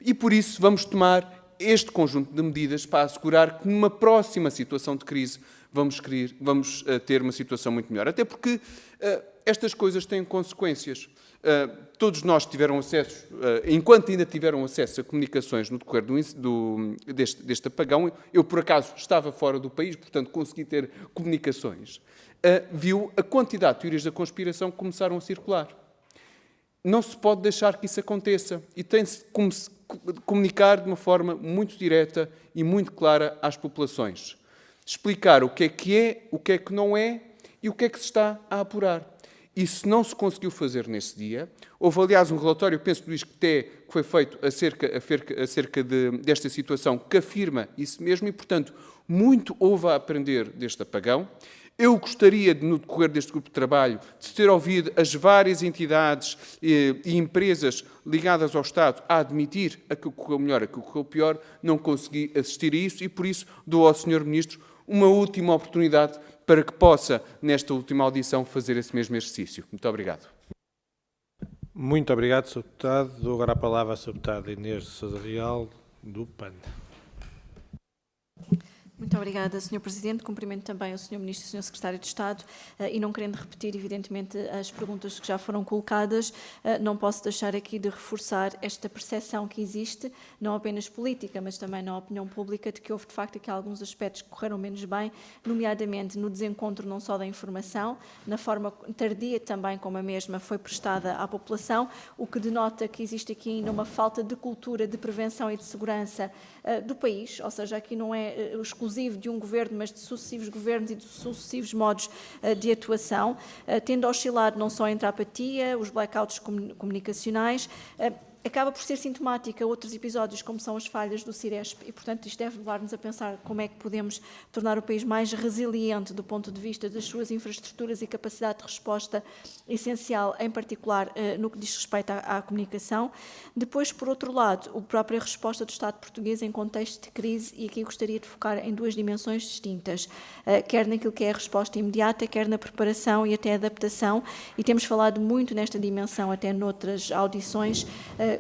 e, por isso, vamos tomar este conjunto de medidas para assegurar que numa próxima situação de crise vamos ter uma situação muito melhor. Até porque estas coisas têm consequências. Todos nós tiveram acesso, enquanto ainda tiveram acesso a comunicações no decorrer deste apagão, eu por acaso estava fora do país, portanto consegui ter comunicações, viu a quantidade de teorias da conspiração que começaram a circular. Não se pode deixar que isso aconteça e tem-se de comunicar de uma forma muito direta e muito clara às populações. Explicar o que é, o que é que não é e o que é que se está a apurar. Isso não se conseguiu fazer nesse dia. Houve, aliás, um relatório, penso, do ISCTE, que foi feito acerca desta situação, que afirma isso mesmo, e, portanto, muito houve a aprender deste apagão. Eu gostaria, no decorrer deste grupo de trabalho, de ter ouvido as várias entidades e empresas ligadas ao Estado a admitir aquilo que correu melhor, aquilo que correu pior. Não consegui assistir a isso e, por isso, dou ao Sr. Ministro uma última oportunidade para que possa, nesta última audição, fazer esse mesmo exercício. Muito obrigado. Muito obrigado, Sr. Deputado. Dou agora a palavra à Sra. Deputada Inês de Sousa Real, do PAN. Muito obrigada, Sr. Presidente. Cumprimento também o Sr. Ministro e o Sr. Secretário de Estado e não querendo repetir, evidentemente, as perguntas que já foram colocadas, não posso deixar aqui de reforçar esta percepção que existe, não apenas política, mas também na opinião pública, de que houve, de facto, aqui alguns aspectos que correram menos bem, nomeadamente no desencontro não só da informação, na forma tardia também como a mesma foi prestada à população, o que denota que existe aqui ainda uma falta de cultura de prevenção e de segurança do país, ou seja, aqui não é exclusivo de um governo, mas de sucessivos governos e de sucessivos modos de atuação, tendo oscilado não só entre a apatia, os blackouts comunicacionais, acaba por ser sintomática outros episódios, como são as falhas do Ciresp, e, portanto, isto deve levar-nos a pensar como é que podemos tornar o país mais resiliente do ponto de vista das suas infraestruturas e capacidade de resposta essencial, em particular no que diz respeito à comunicação. Depois, por outro lado, a própria resposta do Estado português em contexto de crise, e aqui gostaria de focar em duas dimensões distintas, quer naquilo que é a resposta imediata, quer na preparação e até adaptação, e temos falado muito nesta dimensão até noutras audições,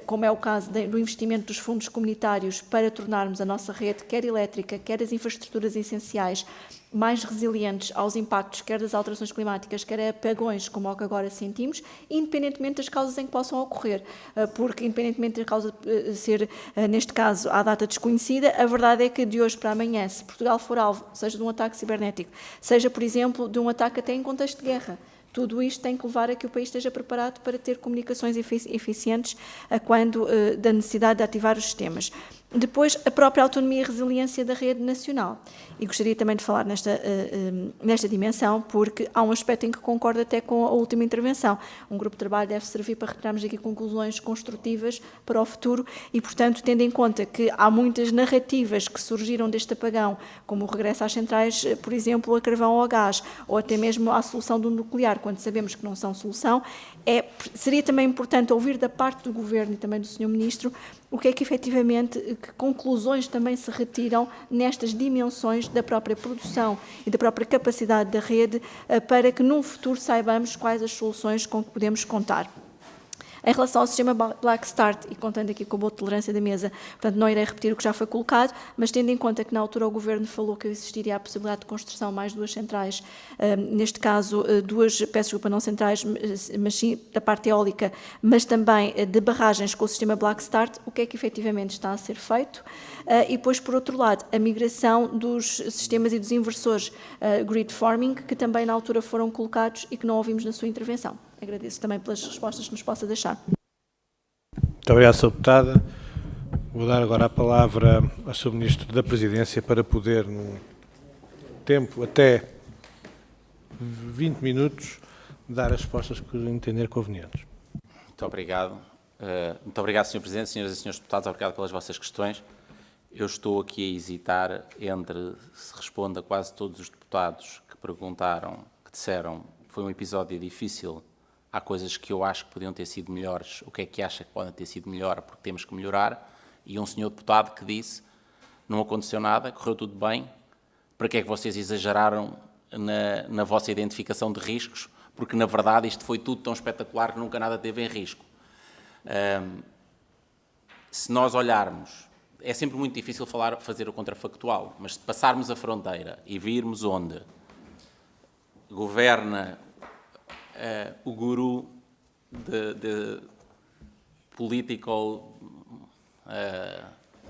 como é o caso do investimento dos fundos comunitários para tornarmos a nossa rede, quer elétrica, quer as infraestruturas essenciais, mais resilientes aos impactos, quer das alterações climáticas, quer a apagões, como o que agora sentimos, independentemente das causas em que possam ocorrer, porque independentemente da causa ser, neste caso, à data desconhecida, a verdade é que de hoje para amanhã, se Portugal for alvo, seja de um ataque cibernético, seja, por exemplo, de um ataque até em contexto de guerra, tudo isto tem que levar a que o país esteja preparado para ter comunicações eficientes quando da necessidade de ativar os sistemas. Depois, a própria autonomia e resiliência da rede nacional. E gostaria também de falar nesta dimensão, porque há um aspecto em que concordo até com a última intervenção. Um grupo de trabalho deve servir para retirarmos aqui conclusões construtivas para o futuro e, portanto, tendo em conta que há muitas narrativas que surgiram deste apagão, como o regresso às centrais, por exemplo, a carvão ou a gás, ou até mesmo a solução do nuclear, quando sabemos que não são solução, seria também importante ouvir da parte do Governo e também do Sr. Ministro o que é que efetivamente, que conclusões também se retiram nestas dimensões da própria produção e da própria capacidade da rede para que num futuro saibamos quais as soluções com que podemos contar. Em relação ao sistema Black Start, e contando aqui com a boa tolerância da mesa, portanto não irei repetir o que já foi colocado, mas tendo em conta que na altura o Governo falou que existiria a possibilidade de construção mais duas centrais, neste caso duas, peço desculpa, não centrais, mas sim da parte eólica, mas também de barragens com o sistema Black Start, o que é que efetivamente está a ser feito? E depois, por outro lado, a migração dos sistemas e dos inversores grid forming, que também na altura foram colocados e que não ouvimos na sua intervenção. Agradeço também pelas respostas que nos possa deixar. Muito obrigado, Sra. Deputada. Vou dar agora a palavra ao Sr. Ministro da Presidência para poder, num tempo até 20 minutos, dar as respostas que entender convenientes. Muito obrigado. Muito obrigado, Sr. Presidente, Senhoras e Senhores Deputados. Obrigado pelas vossas questões. Eu estou aqui a hesitar entre se respondo a quase todos os deputados que perguntaram, que disseram que foi um episódio difícil. Há coisas que eu acho que podiam ter sido melhores. O que é que acha que podem ter sido melhor? Porque temos que melhorar. E um senhor deputado que disse, não aconteceu nada, correu tudo bem. Para que é que vocês exageraram na vossa identificação de riscos? Porque, na verdade, isto foi tudo tão espetacular que nunca nada teve em risco. Se nós olharmos, é sempre muito difícil fazer o contrafactual, mas se passarmos a fronteira e virmos onde governa o guru de político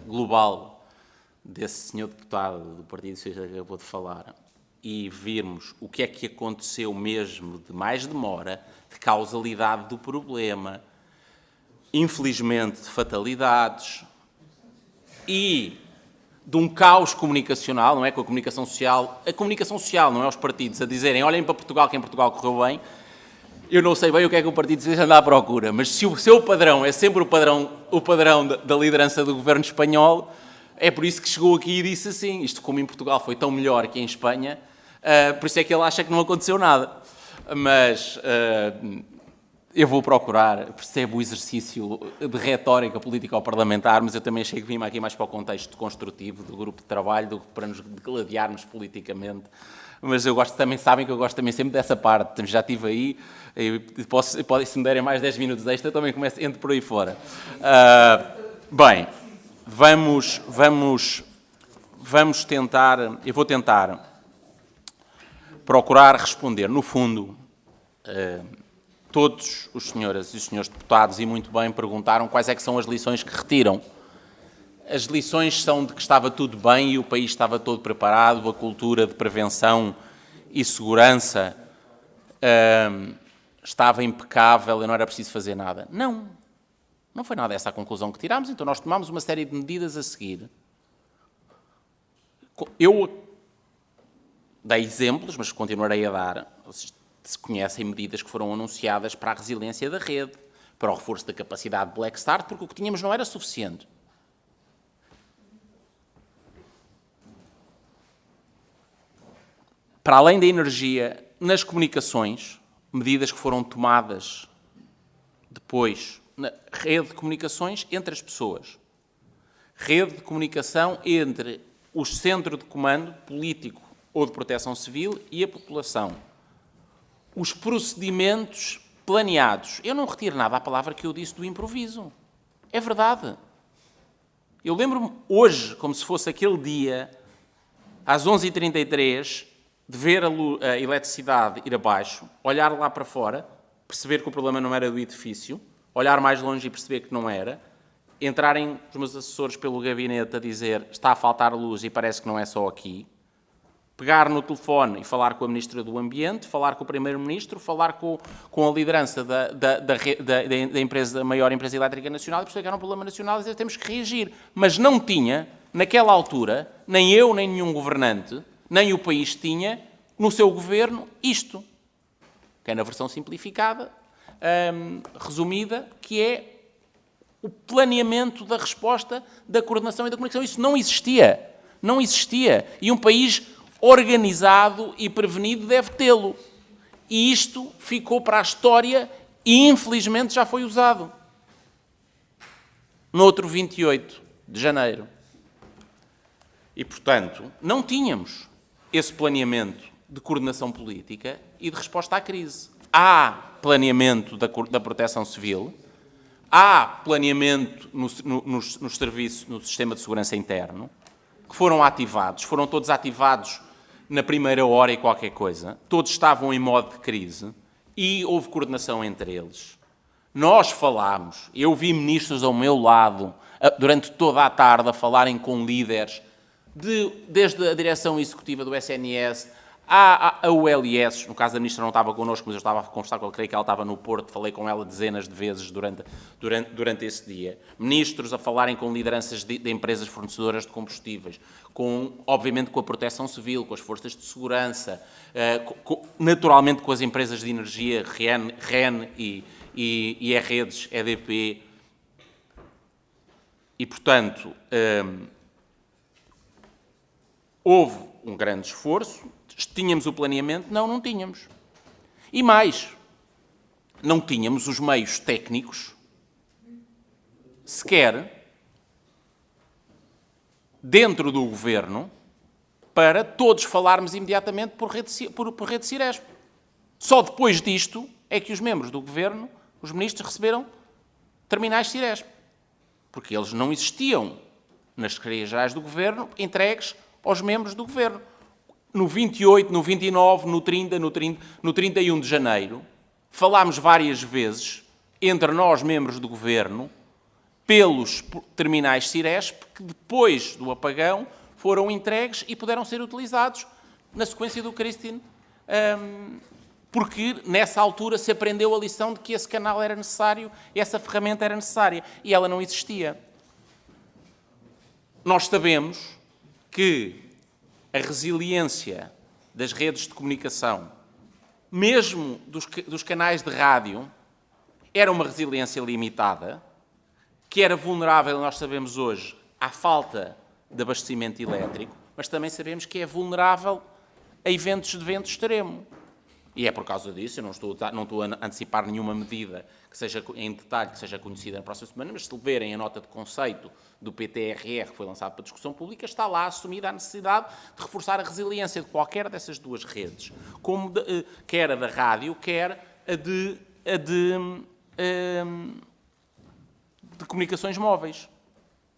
global desse senhor deputado do Partido Socialista que acabou de falar e virmos o que é que aconteceu mesmo de mais demora, de causalidade do problema, infelizmente de fatalidades e de um caos comunicacional, não é? Com a comunicação social, não é? Os partidos a dizerem olhem para Portugal, que em Portugal correu bem. Eu não sei bem o que é que o Partido Socialista anda à procura, mas se o seu padrão é sempre o padrão da liderança do governo espanhol, é por isso que chegou aqui e disse assim, isto como em Portugal foi tão melhor que em Espanha, por isso é que ele acha que não aconteceu nada. Mas eu vou procurar, percebo o exercício de retórica política ao parlamentar, mas eu também achei que vim aqui mais para o contexto construtivo do grupo de trabalho do que para nos gladiarmos politicamente. Mas eu gosto também, sabem que eu gosto também sempre dessa parte, já estive aí, se me derem mais 10 minutos extra, eu também entro por aí fora. Bem, vamos tentar, eu vou tentar procurar responder, no fundo, todos os senhoras e os senhores deputados, e muito bem, perguntaram quais é que são as lições que retiram. As lições são de que estava tudo bem e o país estava todo preparado, a cultura de prevenção e segurança estava impecável e não era preciso fazer nada. Não, não foi nada essa a conclusão que tirámos, então nós tomámos uma série de medidas a seguir. Eu dei exemplos, mas continuarei a dar. Se conhecem medidas que foram anunciadas para a resiliência da rede, para o reforço da capacidade de Black Start, porque o que tínhamos não era suficiente. Para além da energia, nas comunicações, medidas que foram tomadas depois na rede de comunicações entre as pessoas. Rede de comunicação entre o centro de comando político ou de proteção civil e a população. Os procedimentos planeados. Eu não retiro nada à palavra que eu disse do improviso. É verdade. Eu lembro-me hoje, como se fosse aquele dia, às 11h33, de ver a eletricidade ir abaixo, olhar lá para fora, perceber que o problema não era do edifício, olhar mais longe e perceber que não era, entrarem os meus assessores pelo gabinete a dizer está a faltar luz e parece que não é só aqui, pegar no telefone e falar com a Ministra do Ambiente, falar com o Primeiro-Ministro, falar com a liderança da empresa, da maior empresa elétrica nacional e perceber que era um problema nacional e dizer temos que reagir. Mas não tinha, naquela altura, nem eu, nem nenhum governante, nem o país tinha, no seu governo, isto. Que é na versão simplificada, resumida, que é o planeamento da resposta, da coordenação e da comunicação. Isso não existia. Não existia. E um país organizado e prevenido deve tê-lo. E isto ficou para a história e, infelizmente, já foi usado. No outro 28 de janeiro. E, portanto, não tínhamos esse planeamento de coordenação política e de resposta à crise. Há planeamento da proteção civil, há planeamento nos serviços, no sistema de segurança interno, que foram todos ativados na primeira hora e qualquer coisa, todos estavam em modo de crise e houve coordenação entre eles. Nós falámos, eu vi ministros ao meu lado, durante toda a tarde, a falarem com líderes, desde a direção executiva do SNS, a ULS, no caso da ministra não estava connosco, mas eu estava a conversar com ela, creio que ela estava no Porto, falei com ela dezenas de vezes durante esse dia. Ministros a falarem com lideranças de empresas fornecedoras de combustíveis, obviamente com a proteção civil, com as forças de segurança, naturalmente com as empresas de energia, REN e redes, EDP. E, portanto, houve um grande esforço. Tínhamos o planeamento? Não, não tínhamos. E mais, não tínhamos os meios técnicos, sequer, dentro do governo, para todos falarmos imediatamente por rede Ciresp. Só depois disto é que os membros do governo, os ministros, receberam terminais Ciresp. Porque eles não existiam nas secretarias-gerais do governo entregues aos membros do governo. No 28, no 29, no 30, no 31 de janeiro, falámos várias vezes, entre nós, membros do governo, pelos terminais Ciresp, que depois do apagão foram entregues e puderam ser utilizados na sequência do Christine, porque nessa altura se aprendeu a lição de que esse canal era necessário, essa ferramenta era necessária, e ela não existia. Nós sabemos que a resiliência das redes de comunicação mesmo dos canais de rádio, era uma resiliência limitada, que era vulnerável, nós sabemos hoje, à falta de abastecimento elétrico, mas também sabemos que é vulnerável a eventos de vento extremo. E é por causa disso, eu não estou a antecipar nenhuma medida que seja em detalhe, que seja conhecida na próxima semana, mas se verem a nota de conceito do PTRR que foi lançado para discussão pública, está lá assumida a necessidade de reforçar a resiliência de qualquer dessas duas redes, quer a da rádio, quer a de comunicações móveis.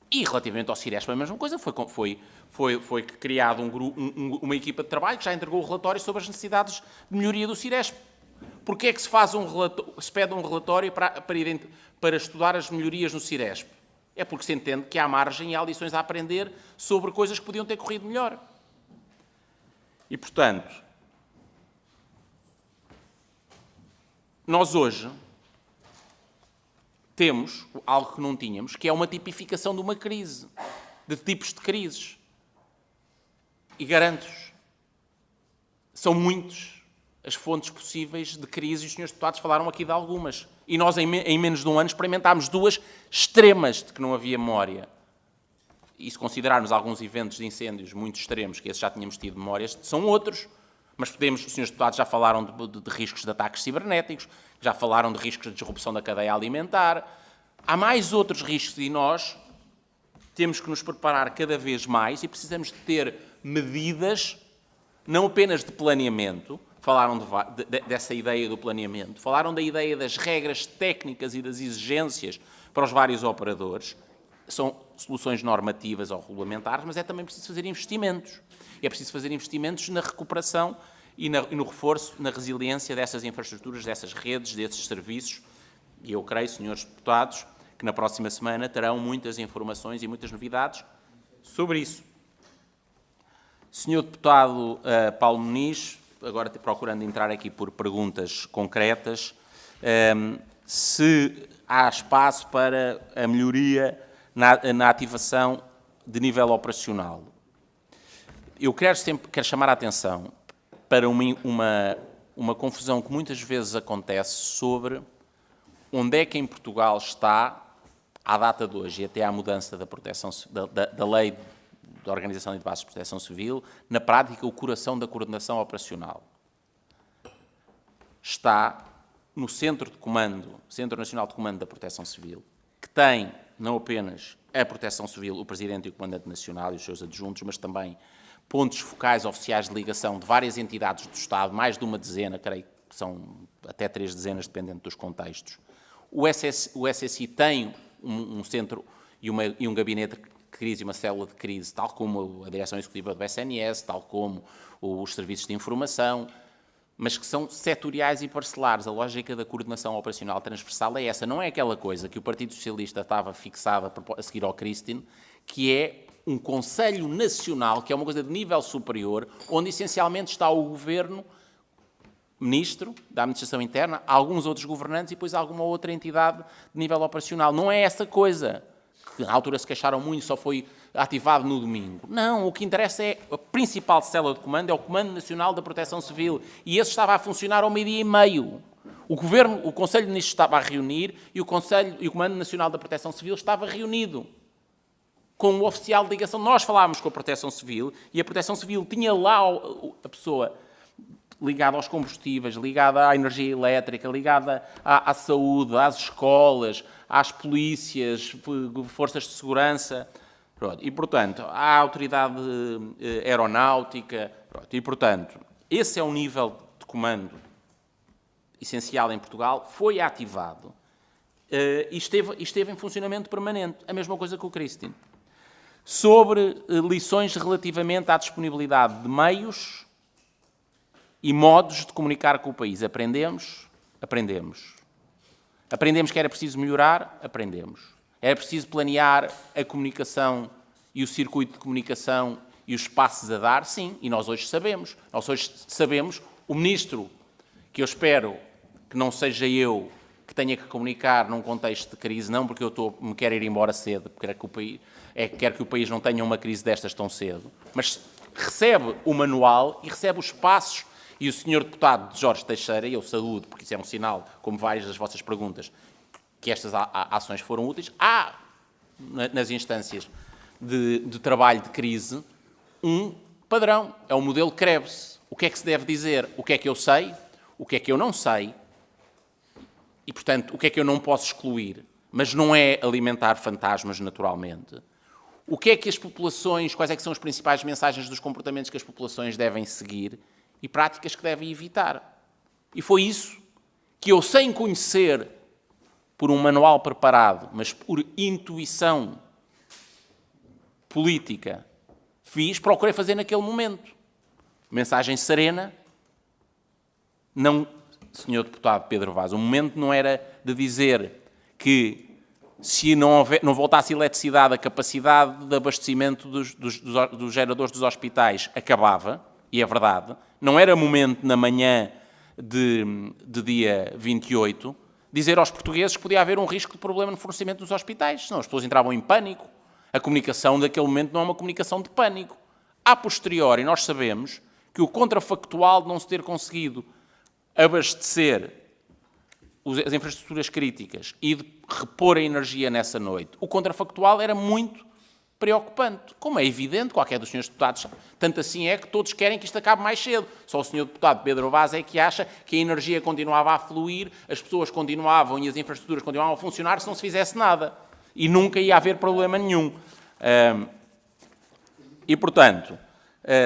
E relativamente ao Ciresp, a mesma coisa, foi criado uma equipa de trabalho que já entregou o relatório sobre as necessidades de melhoria do Ciresp. Porquê é que se pede um relatório para estudar as melhorias no Ciresp? É porque se entende que há margem e há lições a aprender sobre coisas que podiam ter corrido melhor. E, portanto, nós hoje temos algo que não tínhamos, que é uma tipificação de uma crise, de tipos de crises. E garanto-vos, são muitos as fontes possíveis de crise, e os senhores deputados falaram aqui de algumas. E nós, em menos de um ano, experimentámos duas extremas de que não havia memória. E se considerarmos alguns eventos de incêndios muito extremos, que esses já tínhamos tido memórias, são outros. Mas os senhores deputados já falaram de riscos de ataques cibernéticos, já falaram de riscos de disrupção da cadeia alimentar. Há mais outros riscos e nós temos que nos preparar cada vez mais e precisamos de ter medidas, não apenas de planeamento, falaram dessa ideia do planeamento, falaram da ideia das regras técnicas e das exigências para os vários operadores. São soluções normativas ou regulamentares, mas é também preciso fazer investimentos. É preciso fazer investimentos na recuperação e no reforço, na resiliência dessas infraestruturas, dessas redes, desses serviços. E eu creio, senhores deputados, que na próxima semana terão muitas informações e muitas novidades sobre isso. Senhor deputado Paulo Muniz, agora procurando entrar aqui por perguntas concretas, se há espaço para a melhoria na ativação de nível operacional. Eu quero chamar a atenção para uma confusão que muitas vezes acontece sobre onde é que em Portugal está, à data de hoje e até à mudança da lei da Organização e de Bases de Proteção Civil, na prática, o coração da coordenação operacional. Está no Centro Nacional de Comando da Proteção Civil, que tem não apenas a Proteção Civil, o Presidente e o Comandante Nacional e os seus adjuntos, mas também pontos focais oficiais de ligação de várias entidades do Estado, mais de uma dezena, creio que são até 3 dezenas, dependendo dos contextos. O SSI tem um centro e um gabinete de crise, uma célula de crise, tal como a direção executiva do SNS, tal como os serviços de informação, mas que são setoriais e parcelares. A lógica da coordenação operacional transversal é essa. Não é aquela coisa que o Partido Socialista estava fixada a seguir ao Christine, que é um Conselho Nacional, que é uma coisa de nível superior, onde essencialmente está o Governo, Ministro da Administração Interna, alguns outros governantes e depois alguma outra entidade de nível operacional. Não é essa coisa, que na altura se queixaram muito, só foi ativado no domingo. Não, o que interessa é a principal célula de comando, é o Comando Nacional da Proteção Civil, e esse estava a funcionar ao 12:30. O Conselho de Ministros estava a reunir e o Comando Nacional da Proteção Civil estava reunido com o oficial de ligação. Nós falávamos com a Proteção Civil e a Proteção Civil tinha lá a pessoa ligada aos combustíveis, ligada à energia elétrica, ligada à saúde, às escolas, às polícias, forças de segurança. Pronto. E, portanto, à autoridade aeronáutica. Pronto. E, portanto, esse é o nível de comando essencial em Portugal, foi ativado e esteve em funcionamento permanente. A mesma coisa que o Christine. Sobre lições relativamente à disponibilidade de meios e modos de comunicar com o país. Aprendemos? Aprendemos. Aprendemos que era preciso melhorar? Aprendemos. Era preciso planear a comunicação e o circuito de comunicação e os passos a dar? Sim, e nós hoje sabemos. Nós hoje sabemos, o Ministro, que eu espero que não seja eu que tenha que comunicar num contexto de crise, não porque me quero ir embora cedo, porque quero que o país não tenha uma crise destas tão cedo, mas recebe o manual e recebe os passos E o senhor deputado Jorge Teixeira, e eu saúdo, porque isso é um sinal, como várias das vossas perguntas, que estas ações foram úteis, há, nas instâncias de trabalho de crise, um padrão, é o modelo Krebs. O que é que se deve dizer? O que é que eu sei? O que é que eu não sei? E, portanto, o que é que eu não posso excluir? Mas não é alimentar fantasmas, naturalmente. O que é que as populações, quais é que são as principais mensagens dos comportamentos que as populações devem seguir e práticas que devem evitar? E foi isso que eu, sem conhecer por um manual preparado, mas por intuição política, procurei fazer naquele momento. Mensagem serena, não, Sr. Deputado Pedro Vaz, o momento não era de dizer que se não voltasse eletricidade, a capacidade de abastecimento dos geradores dos hospitais acabava, e é verdade, não era momento na manhã de dia 28 dizer aos portugueses que podia haver um risco de problema no fornecimento dos hospitais, senão as pessoas entravam em pânico. A comunicação daquele momento não é uma comunicação de pânico. A posteriori, nós sabemos que o contrafactual de não se ter conseguido abastecer as infraestruturas críticas e de repor a energia nessa noite, o contrafactual era muito preocupante. Como é evidente, qualquer dos senhores deputados, tanto assim é que todos querem que isto acabe mais cedo. Só o senhor deputado Pedro Vaz é que acha que a energia continuava a fluir, as pessoas continuavam e as infraestruturas continuavam a funcionar se não se fizesse nada. E nunca ia haver problema nenhum. E, portanto,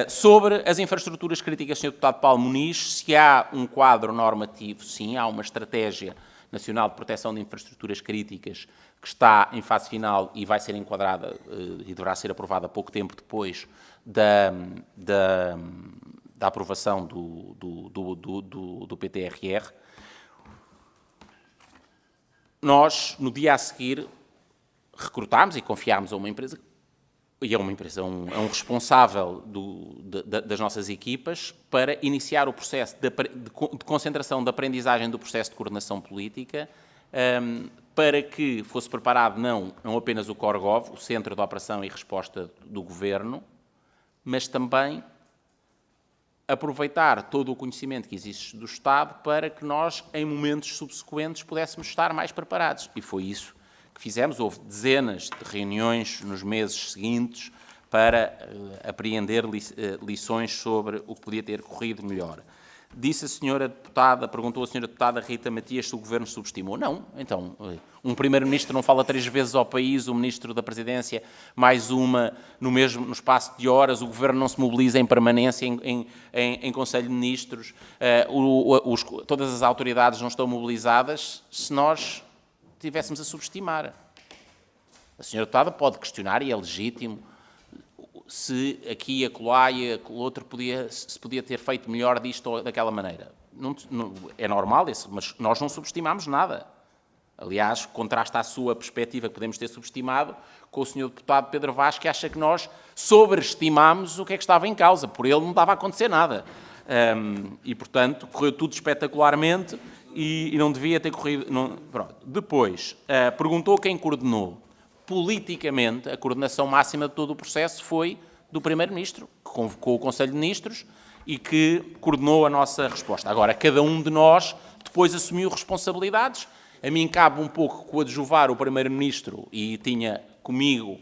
sobre as infraestruturas críticas, Sr. Deputado Paulo Muniz, se há um quadro normativo, sim, há uma estratégia nacional de proteção de infraestruturas críticas que está em fase final e vai ser enquadrada e deverá ser aprovada pouco tempo depois da aprovação do PTRR. Nós, no dia a seguir, recrutámos e confiámos a uma empresa, e é uma empresa, um responsável das nossas equipas, para iniciar o processo de concentração de aprendizagem do processo de coordenação política, para que fosse preparado não apenas o CORGOV, o Centro de Operação e Resposta do Governo, mas também aproveitar todo o conhecimento que existe do Estado para que nós, em momentos subsequentes, pudéssemos estar mais preparados. E foi isso que fizemos. Houve dezenas de reuniões nos meses seguintes para apreender lições sobre o que podia ter corrido melhor. Disse a senhora deputada, perguntou a senhora deputada Rita Matias se o Governo subestimou. Não. Então, um Primeiro-Ministro não fala 3 vezes ao país, o Ministro da Presidência mais uma no espaço de horas, o Governo não se mobiliza em permanência em Conselho de Ministros, todas as autoridades não estão mobilizadas, se nós estivéssemos a subestimar. A senhora deputada pode questionar, e é legítimo, se aqui, acolá e aquele outro se podia ter feito melhor disto ou daquela maneira. Não, é normal, mas nós não subestimamos nada. Aliás, contrasta a sua perspectiva que podemos ter subestimado com o senhor deputado Pedro Vaz, que acha que nós sobreestimamos o que é que estava em causa. Por ele não estava a acontecer nada. E, portanto, correu tudo espetacularmente e não devia ter corrido... Não, pronto. Depois, perguntou quem coordenou. Politicamente, a coordenação máxima de todo o processo foi do Primeiro-Ministro, que convocou o Conselho de Ministros e que coordenou a nossa resposta. Agora, cada um de nós depois assumiu responsabilidades. A mim cabe um pouco coadjuvar o Primeiro-Ministro e tinha comigo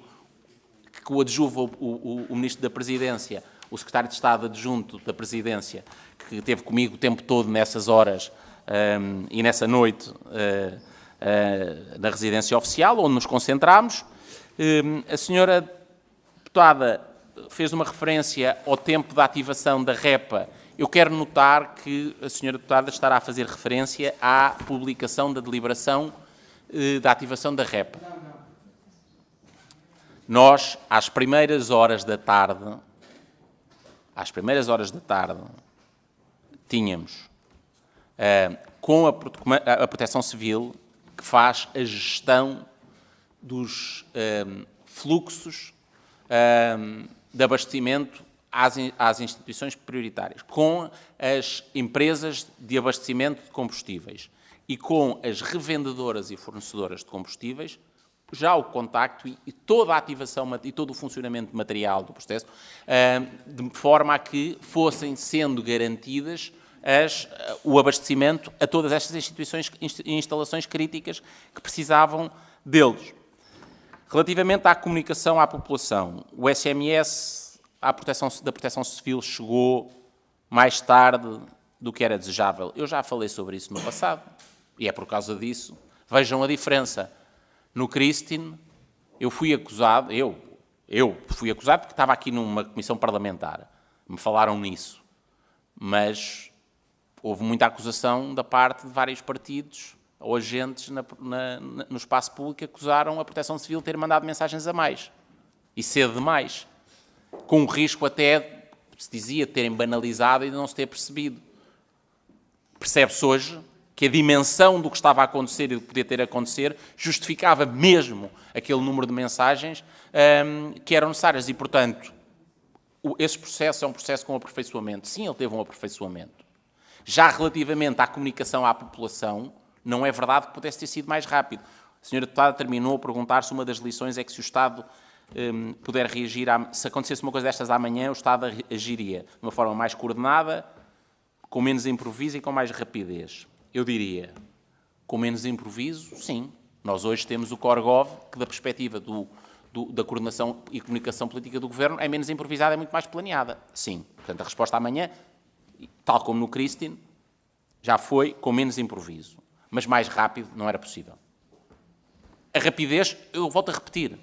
que coadjuva o Ministro da Presidência, o Secretário de Estado Adjunto da Presidência, que esteve comigo o tempo todo nessas horas e nessa noite na residência oficial, onde nos concentrámos. A senhora deputada fez uma referência ao tempo da ativação da REPA. Eu quero notar que a senhora deputada estará a fazer referência à publicação da deliberação da ativação da REPA. Nós, às primeiras horas da tarde, tínhamos com a Proteção Civil, que faz a gestão dos fluxos de abastecimento às instituições prioritárias, com as empresas de abastecimento de combustíveis e com as revendedoras e fornecedoras de combustíveis, já o contacto e toda a ativação e todo o funcionamento material do processo, de forma a que fossem sendo garantidas o abastecimento a todas estas instituições e instalações críticas que precisavam deles. Relativamente à comunicação à população, o SMS da Proteção Civil chegou mais tarde do que era desejável. Eu já falei sobre isso no passado, e é por causa disso. Vejam a diferença. No Christine, eu fui acusado porque estava aqui numa comissão parlamentar. Me falaram nisso. Mas houve muita acusação da parte de vários partidos ou agentes no espaço público que acusaram a Proteção Civil de ter mandado mensagens a mais. E cedo demais. Com o risco até, se dizia, de terem banalizado e de não se ter percebido. Percebe-se hoje que a dimensão do que estava a acontecer e do que podia ter a acontecer justificava mesmo aquele número de mensagens que eram necessárias. E, portanto, esse processo é um processo com aperfeiçoamento. Sim, ele teve um aperfeiçoamento. Já relativamente à comunicação à população, não é verdade que pudesse ter sido mais rápido. A senhora deputada terminou a perguntar se uma das lições é que se o Estado puder reagir, se acontecesse uma coisa destas amanhã, o Estado agiria de uma forma mais coordenada, com menos improviso e com mais rapidez. Eu diria, com menos improviso, sim. Nós hoje temos o Corgov, que da perspectiva da coordenação e comunicação política do Governo é menos improvisada, é muito mais planeada. Sim. Portanto, a resposta amanhã, tal como no Christine, já foi com menos improviso. Mas mais rápido não era possível. A rapidez, eu volto a repetir,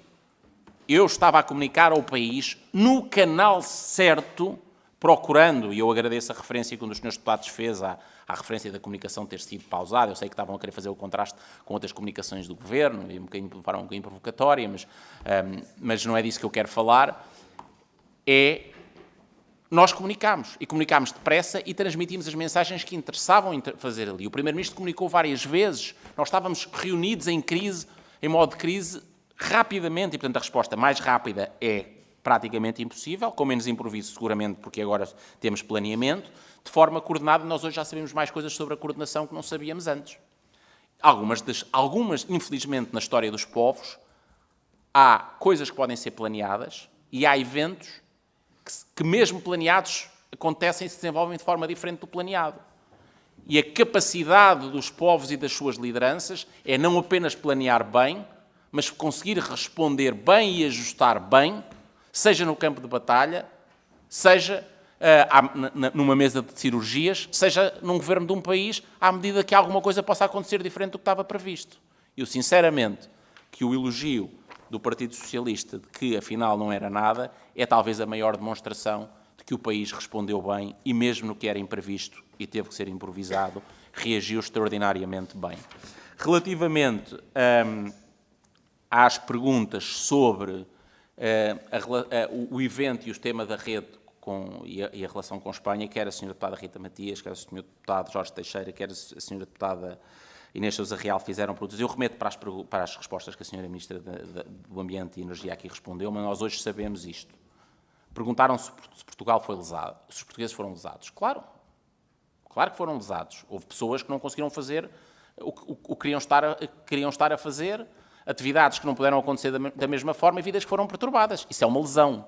eu estava a comunicar ao país no canal certo, procurando, e eu agradeço a referência que um dos senhores deputados fez à referência da comunicação ter sido pausada. Eu sei que estavam a querer fazer o contraste com outras comunicações do Governo, e de forma um bocadinho provocatória, mas não é disso que eu quero falar. Nós comunicámos, e comunicámos depressa e transmitimos as mensagens que interessavam fazer ali. O Primeiro-Ministro comunicou várias vezes, nós estávamos reunidos em crise, em modo de crise, rapidamente, e portanto a resposta mais rápida é praticamente impossível, com menos improviso seguramente, porque agora temos planeamento, de forma coordenada. Nós hoje já sabemos mais coisas sobre a coordenação que não sabíamos antes. Algumas, infelizmente, na história dos povos, há coisas que podem ser planeadas e há eventos que mesmo planeados, acontecem e se desenvolvem de forma diferente do planeado. E a capacidade dos povos e das suas lideranças é não apenas planear bem, mas conseguir responder bem e ajustar bem, seja no campo de batalha, seja numa mesa de cirurgias, seja num governo de um país, à medida que alguma coisa possa acontecer diferente do que estava previsto. Eu, sinceramente, que o elogio do Partido Socialista de que, afinal, não era nada, é talvez a maior demonstração de que o país respondeu bem e, mesmo no que era imprevisto e teve que ser improvisado, reagiu extraordinariamente bem. Relativamente às perguntas sobre o evento e o tema da rede e a relação com a Espanha, quer a Sra. Deputada Rita Matias, quer o Sr. Deputado Jorge Teixeira, quer a Sra. Deputada Inês Sousa Real fizeram perguntas. Eu remeto para as respostas que a Sra. Ministra do Ambiente e Energia aqui respondeu, mas nós hoje sabemos isto. Perguntaram se Portugal foi lesado, se os portugueses foram lesados. Claro que foram lesados. Houve pessoas que não conseguiram fazer o que queriam estar a fazer, atividades que não puderam acontecer da mesma forma e vidas que foram perturbadas. Isso é uma lesão.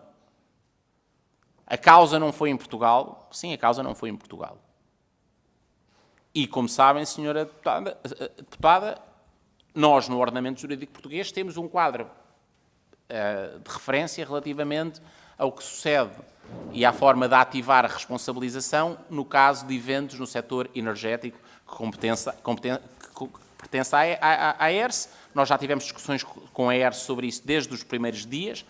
A causa não foi em Portugal? Sim, a causa não foi em Portugal. E, como sabem, Sra. Deputada, nós, no ordenamento jurídico português, temos um quadro de referência relativamente ao que sucede e à forma de ativar a responsabilização no caso de eventos no setor energético que pertence à ERSE. Nós já tivemos discussões com a ERSE sobre isso desde os primeiros dias.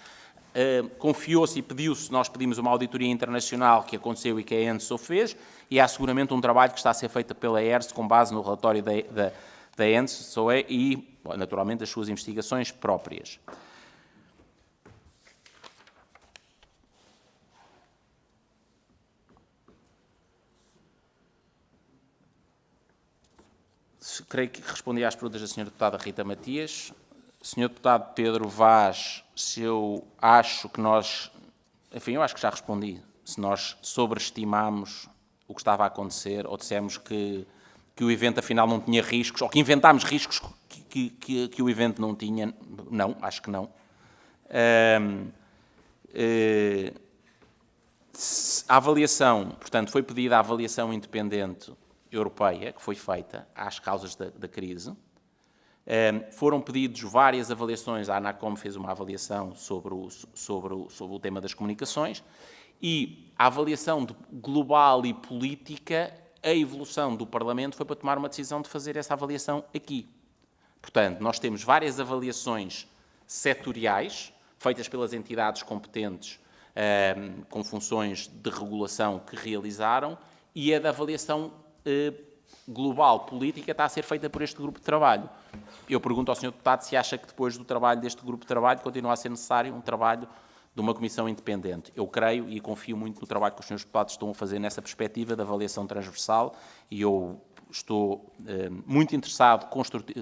Confiou-se e pediu-se, nós pedimos uma auditoria internacional que aconteceu e que a ENSO fez, e há seguramente um trabalho que está a ser feito pela ERSE com base no relatório da ENSO e, naturalmente, as suas investigações próprias. Creio que respondi às perguntas da Sra. Deputada Rita Matias. Sr. Deputado Pedro Vaz, se eu acho que nós... Enfim, eu acho que já respondi. Se nós sobreestimamos o que estava a acontecer ou dissemos que o evento afinal não tinha riscos, ou que inventámos riscos que o evento não tinha, não, acho que não. A avaliação, portanto, foi pedida a avaliação independente europeia, que foi feita às causas da crise. Foram pedidos várias avaliações, a ANACOM fez uma avaliação sobre o tema das comunicações, e a avaliação global e política, a evolução do Parlamento foi para tomar uma decisão de fazer essa avaliação aqui. Portanto, nós temos várias avaliações setoriais, feitas pelas entidades competentes, com funções de regulação que realizaram, e a da avaliação global política está a ser feita por este grupo de trabalho. Eu pergunto ao Sr. Deputado se acha que depois do trabalho deste grupo de trabalho continua a ser necessário um trabalho de uma comissão independente. Eu creio e confio muito no trabalho que os Srs. Deputados estão a fazer nessa perspectiva de avaliação transversal, e eu estou muito interessado,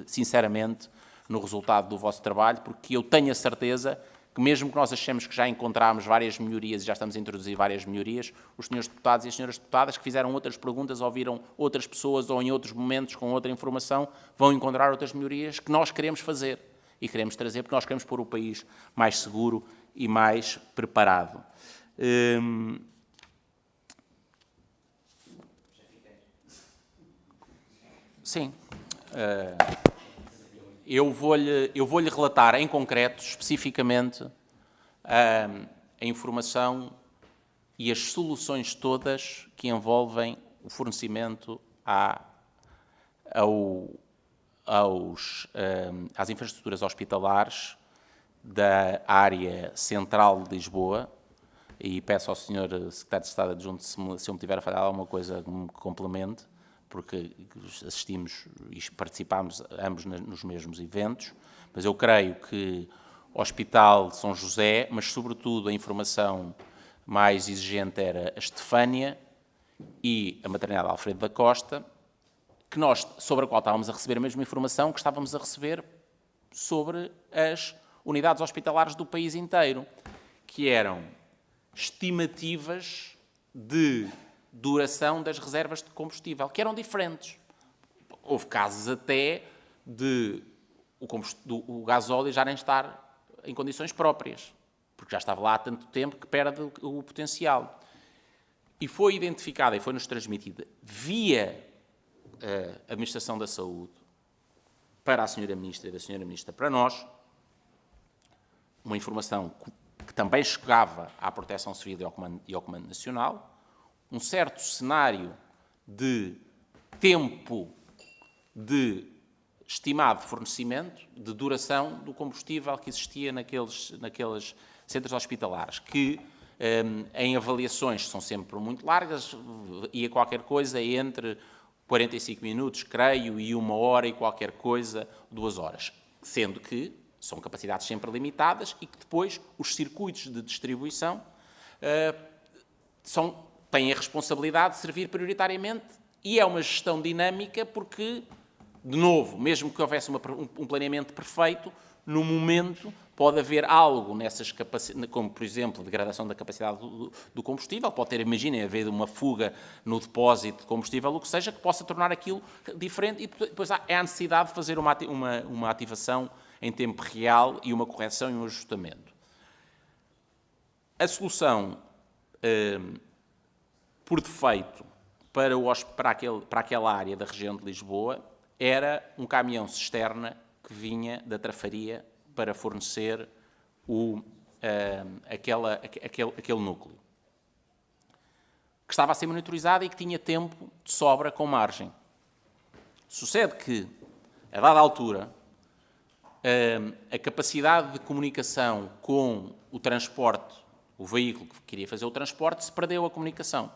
sinceramente, no resultado do vosso trabalho, porque eu tenho a certeza que, mesmo que nós achemos que já encontramos várias melhorias e já estamos a introduzir várias melhorias, os senhores deputados e as senhoras deputadas que fizeram outras perguntas, ouviram outras pessoas ou em outros momentos com outra informação, vão encontrar outras melhorias que nós queremos fazer e queremos trazer, porque nós queremos pôr o país mais seguro e mais preparado. Sim. Eu vou-lhe relatar em concreto, especificamente, a informação e as soluções todas que envolvem o fornecimento às infraestruturas hospitalares da área central de Lisboa, e peço ao Sr. Secretário de Estado Adjunto, se eu me tiver a falhar alguma coisa, que me complemente, porque assistimos e participámos ambos nos mesmos eventos, mas eu creio que o Hospital de São José, mas sobretudo a informação mais exigente era a Estefânia e a maternidade Alfredo da Costa, sobre a qual estávamos a receber a mesma informação que estávamos a receber sobre as unidades hospitalares do país inteiro, que eram estimativas de duração das reservas de combustível, que eram diferentes. Houve casos até de o gasóleo já nem estar em condições próprias, porque já estava lá há tanto tempo que perde o potencial. E foi identificada e foi-nos transmitida via a Administração da Saúde para a Sra. Ministra e da Sra. Ministra para nós, uma informação que também chegava à Proteção Civil e ao Comando Nacional, um certo cenário de tempo de estimado fornecimento, de duração do combustível que existia naqueles centros hospitalares, que em avaliações são sempre muito largas, ia qualquer coisa entre 45 minutos, creio, e 1 hora e qualquer coisa, 2 horas, sendo que são capacidades sempre limitadas e que depois os circuitos de distribuição têm a responsabilidade de servir prioritariamente, e é uma gestão dinâmica porque, de novo, mesmo que houvesse um planeamento perfeito, no momento pode haver algo nessas capacidades, como, por exemplo, degradação da capacidade do combustível, pode ter, imaginem, haver uma fuga no depósito de combustível, o que seja, que possa tornar aquilo diferente, e depois há a necessidade de fazer uma ativação em tempo real e uma correção e um ajustamento. A solução, por defeito, para aquela área da região de Lisboa, era um caminhão cisterna que vinha da Trafaria para fornecer aquele núcleo, que estava a ser monitorizado e que tinha tempo de sobra com margem. Sucede que, a dada altura, a capacidade de comunicação com o transporte, o veículo que queria fazer o transporte, se perdeu a comunicação.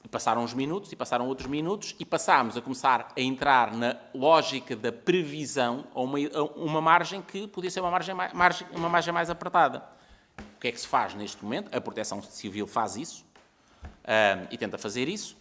E passaram uns minutos, e passaram outros minutos, e passámos a começar a entrar na lógica da previsão a uma margem que podia ser uma margem mais apertada. O que é que se faz neste momento? A Proteção Civil faz isso, e tenta fazer isso,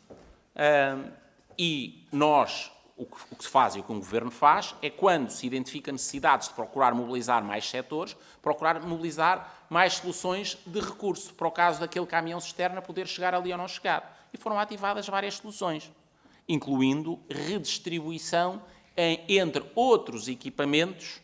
e nós, o que se faz e o que um governo faz é, quando se identifica necessidades de procurar mobilizar mais setores, procurar mobilizar mais soluções de recurso, para o caso daquele caminhão cisterna poder chegar ali ou não chegar. E foram ativadas várias soluções, incluindo redistribuição entre outros equipamentos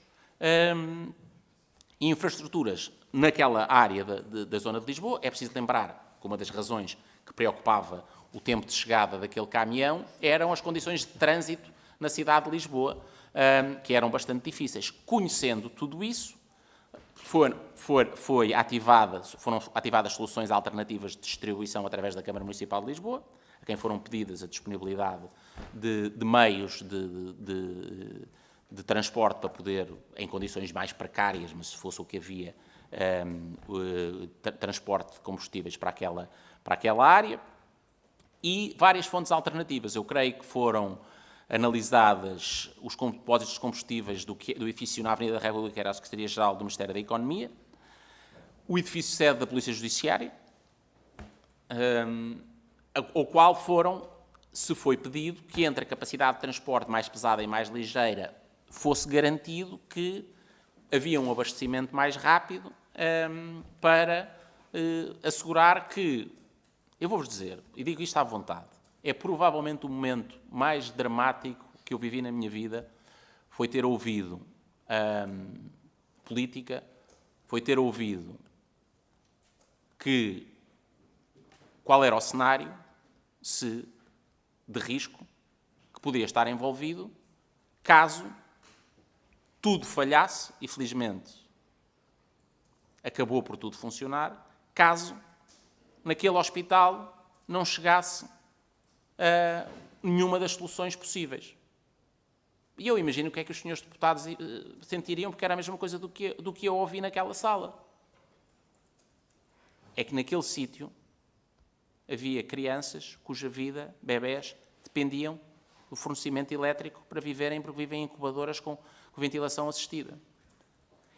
e infraestruturas naquela área da zona de Lisboa. É preciso lembrar, porque uma das razões que preocupava o tempo de chegada daquele caminhão eram as condições de trânsito na cidade de Lisboa, que eram bastante difíceis. Conhecendo tudo isso, foram ativadas soluções alternativas de distribuição através da Câmara Municipal de Lisboa, a quem foram pedidas a disponibilidade de meios de transporte para poder, em condições mais precárias, mas se fosse o que havia, transporte de combustíveis para aquela área, e várias fontes alternativas. Eu creio que foram analisadas os depósitos de combustíveis do edifício na Avenida da República, que era a Secretaria-Geral do Ministério da Economia, o edifício sede da Polícia Judiciária, ao qual se foi pedido que entre a capacidade de transporte mais pesada e mais ligeira fosse garantido que havia um abastecimento mais rápido para assegurar que, eu vou-vos dizer, e digo isto à vontade, é provavelmente o momento mais dramático que eu vivi na minha vida, foi ter ouvido política, foi ter ouvido qual era o cenário de risco que podia estar envolvido caso tudo falhasse, e felizmente acabou por tudo funcionar, caso naquele hospital não chegasse a nenhuma das soluções possíveis. E eu imagino o que é que os senhores deputados sentiriam, porque era a mesma coisa do que eu ouvi naquela sala. É que naquele sítio havia crianças cuja vida, bebés, dependiam do fornecimento elétrico para viverem, porque vivem em incubadoras com ventilação assistida.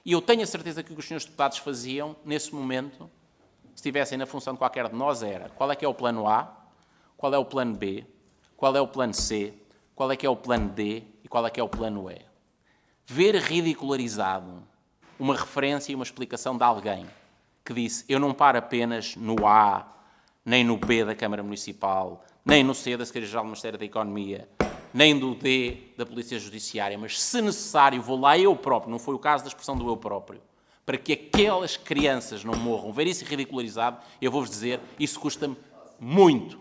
E eu tenho a certeza que o que os senhores deputados faziam, nesse momento, se estivessem na função de qualquer de nós, era qual é que é o plano A, qual é o plano B, qual é o plano C, qual é que é o plano D e qual é que é o plano E. Ver ridicularizado uma referência e uma explicação de alguém que disse eu não paro apenas no A, nem no B da Câmara Municipal, nem no C da Secretaria-Geral do Ministério da Economia, nem do D da Polícia Judiciária, mas se necessário vou lá eu próprio, não foi o caso da expressão do eu próprio, para que aquelas crianças não morram. Ver isso ridicularizado, eu vou-vos dizer, isso custa-me muito,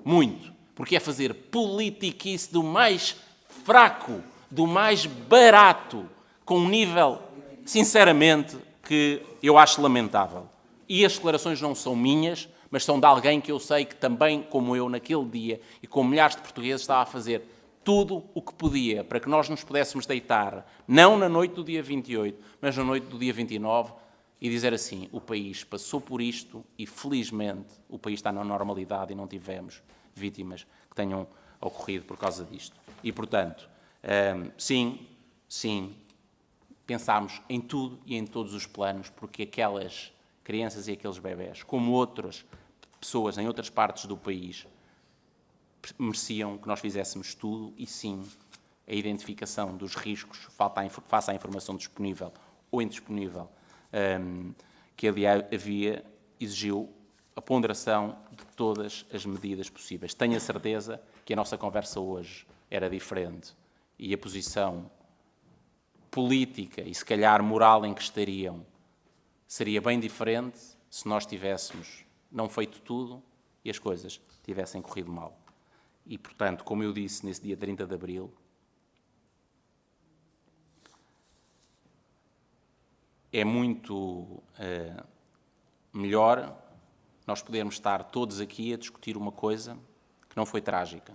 muito, porque é fazer politiquice do mais fraco, do mais barato, com um nível, sinceramente, que eu acho lamentável. E as declarações não são minhas, mas são de alguém que eu sei que também, como eu, naquele dia, e como milhares de portugueses, estava a fazer tudo o que podia para que nós nos pudéssemos deitar, não na noite do dia 28, mas na noite do dia 29, e dizer assim, o país passou por isto e, felizmente, o país está na normalidade e não tivemos vítimas que tenham ocorrido por causa disto. E, portanto, sim, pensámos em tudo e em todos os planos, porque aquelas crianças e aqueles bebés, como outras pessoas em outras partes do país, mereciam que nós fizéssemos tudo e, sim, a identificação dos riscos face à informação disponível ou indisponível que ali havia, exigiu a ponderação de todas as medidas possíveis. Tenho a certeza que a nossa conversa hoje era diferente e a posição política e, se calhar, moral em que estariam seria bem diferente se nós tivéssemos não feito tudo e as coisas tivessem corrido mal. E, portanto, como eu disse nesse dia 30 de Abril, é muito melhor nós podermos estar todos aqui a discutir uma coisa que não foi trágica,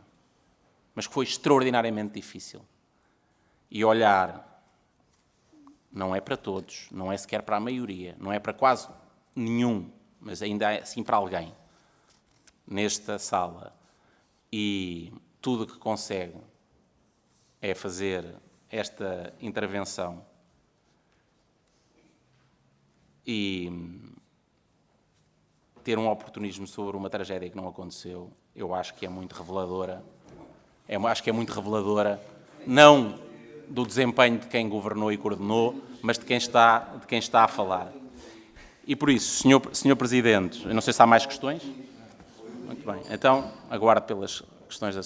mas que foi extraordinariamente difícil. E olhar, não é para todos, não é sequer para a maioria, não é para quase nenhum, mas ainda assim para alguém, nesta sala, e tudo o que consegue é fazer esta intervenção e ter um oportunismo sobre uma tragédia que não aconteceu, eu acho que é muito reveladora. Acho que é muito reveladora, não do desempenho de quem governou e coordenou, mas de quem está a falar. E por isso, Sr. Presidente, eu não sei se há mais questões. Muito bem, então aguardo pelas questões da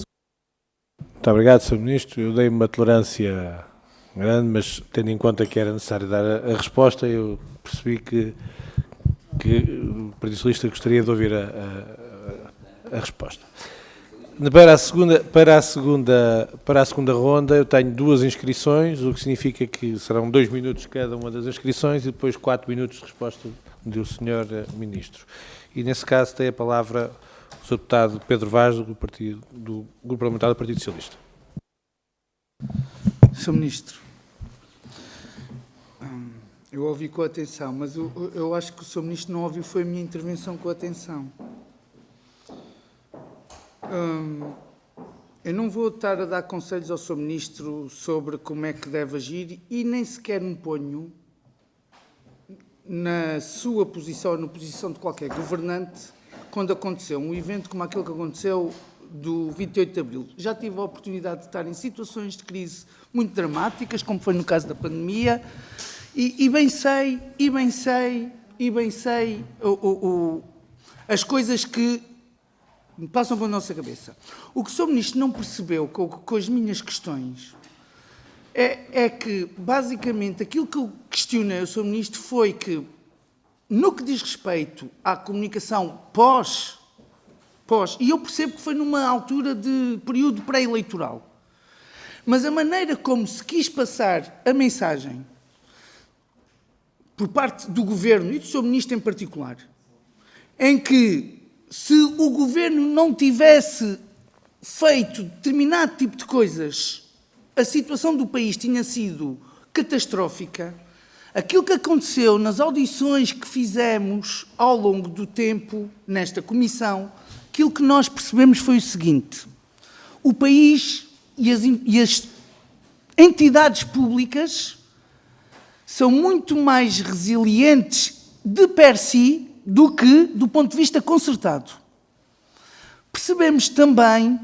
Muito obrigado, Sr. Ministro. Eu dei uma tolerância grande, mas tendo em conta que era necessário dar a resposta, eu percebi que que o Partido Socialista gostaria de ouvir a resposta. Para a segunda ronda eu tenho 2 inscrições, o que significa que serão 2 minutos cada uma das inscrições e depois 4 minutos de resposta do Sr. Ministro. E nesse caso tem a palavra o Sr. Deputado Pedro Vaz, do Grupo Parlamentar do Partido Socialista. Sr. Ministro, eu ouvi com atenção, mas eu acho que o Sr. Ministro não ouviu, foi a minha intervenção com atenção. Eu não vou estar a dar conselhos ao Sr. Ministro sobre como é que deve agir e nem sequer me ponho na sua posição ou na posição de qualquer governante quando aconteceu um evento como aquele que aconteceu do 28 de Abril. Já tive a oportunidade de estar em situações de crise muito dramáticas, como foi no caso da pandemia, e bem sei as coisas que me passam pela nossa cabeça. O que o Sr. Ministro não percebeu com as minhas questões é que, basicamente, aquilo que eu questionei ao Sr. Ministro foi que, no que diz respeito à comunicação pós, e eu percebo que foi numa altura de período pré-eleitoral, mas a maneira como se quis passar a mensagem por parte do Governo e do Sr. Ministro em particular, em que se o Governo não tivesse feito determinado tipo de coisas, a situação do país tinha sido catastrófica. Aquilo que aconteceu nas audições que fizemos ao longo do tempo nesta comissão, aquilo que nós percebemos foi o seguinte: o país e as entidades públicas são muito mais resilientes de per si do que do ponto de vista concertado. Percebemos também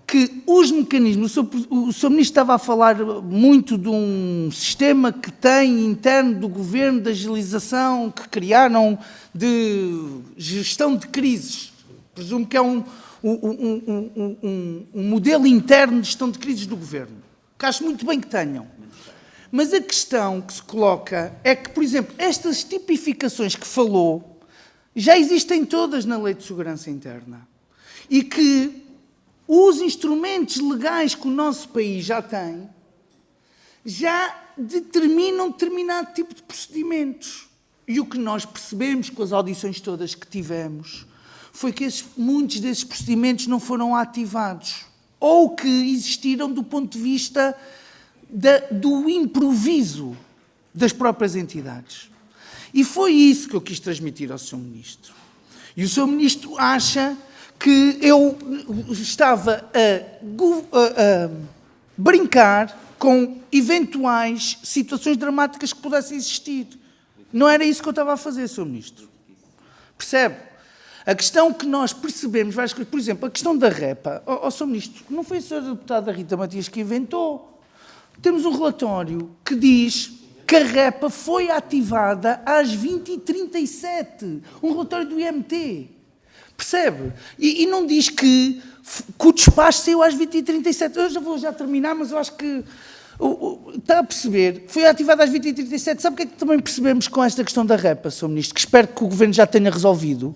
que os mecanismos, o Sr. Ministro estava a falar muito de um sistema que tem interno do Governo de agilização, que criaram de gestão de crises. Presumo que é um modelo interno de gestão de crises do Governo, que acho muito bem que tenham. Mas a questão que se coloca é que, por exemplo, estas tipificações que falou já existem todas na Lei de Segurança Interna e que os instrumentos legais que o nosso país já tem já determinam determinado tipo de procedimentos. E o que nós percebemos com as audições todas que tivemos foi que muitos desses procedimentos não foram ativados ou que existiram do ponto de vista do improviso das próprias entidades. E foi isso que eu quis transmitir ao Sr. Ministro. E o Sr. Ministro acha que eu estava a brincar com eventuais situações dramáticas que pudessem existir. Não era isso que eu estava a fazer, Sr. Ministro. Percebe? A questão que nós percebemos, por exemplo, a questão da REPA, Sr. Ministro, não foi a Sra. Deputada Rita Matias que inventou. Temos um relatório que diz que a REPA foi ativada às 20h37, um relatório do IMT. Percebe? E não diz que o despacho saiu às 20h37. Eu já vou terminar, mas eu acho que está a perceber. Foi ativada às 20h37. Sabe o que é que também percebemos com esta questão da REPA, Sr. Ministro? Que espero que o Governo já tenha resolvido.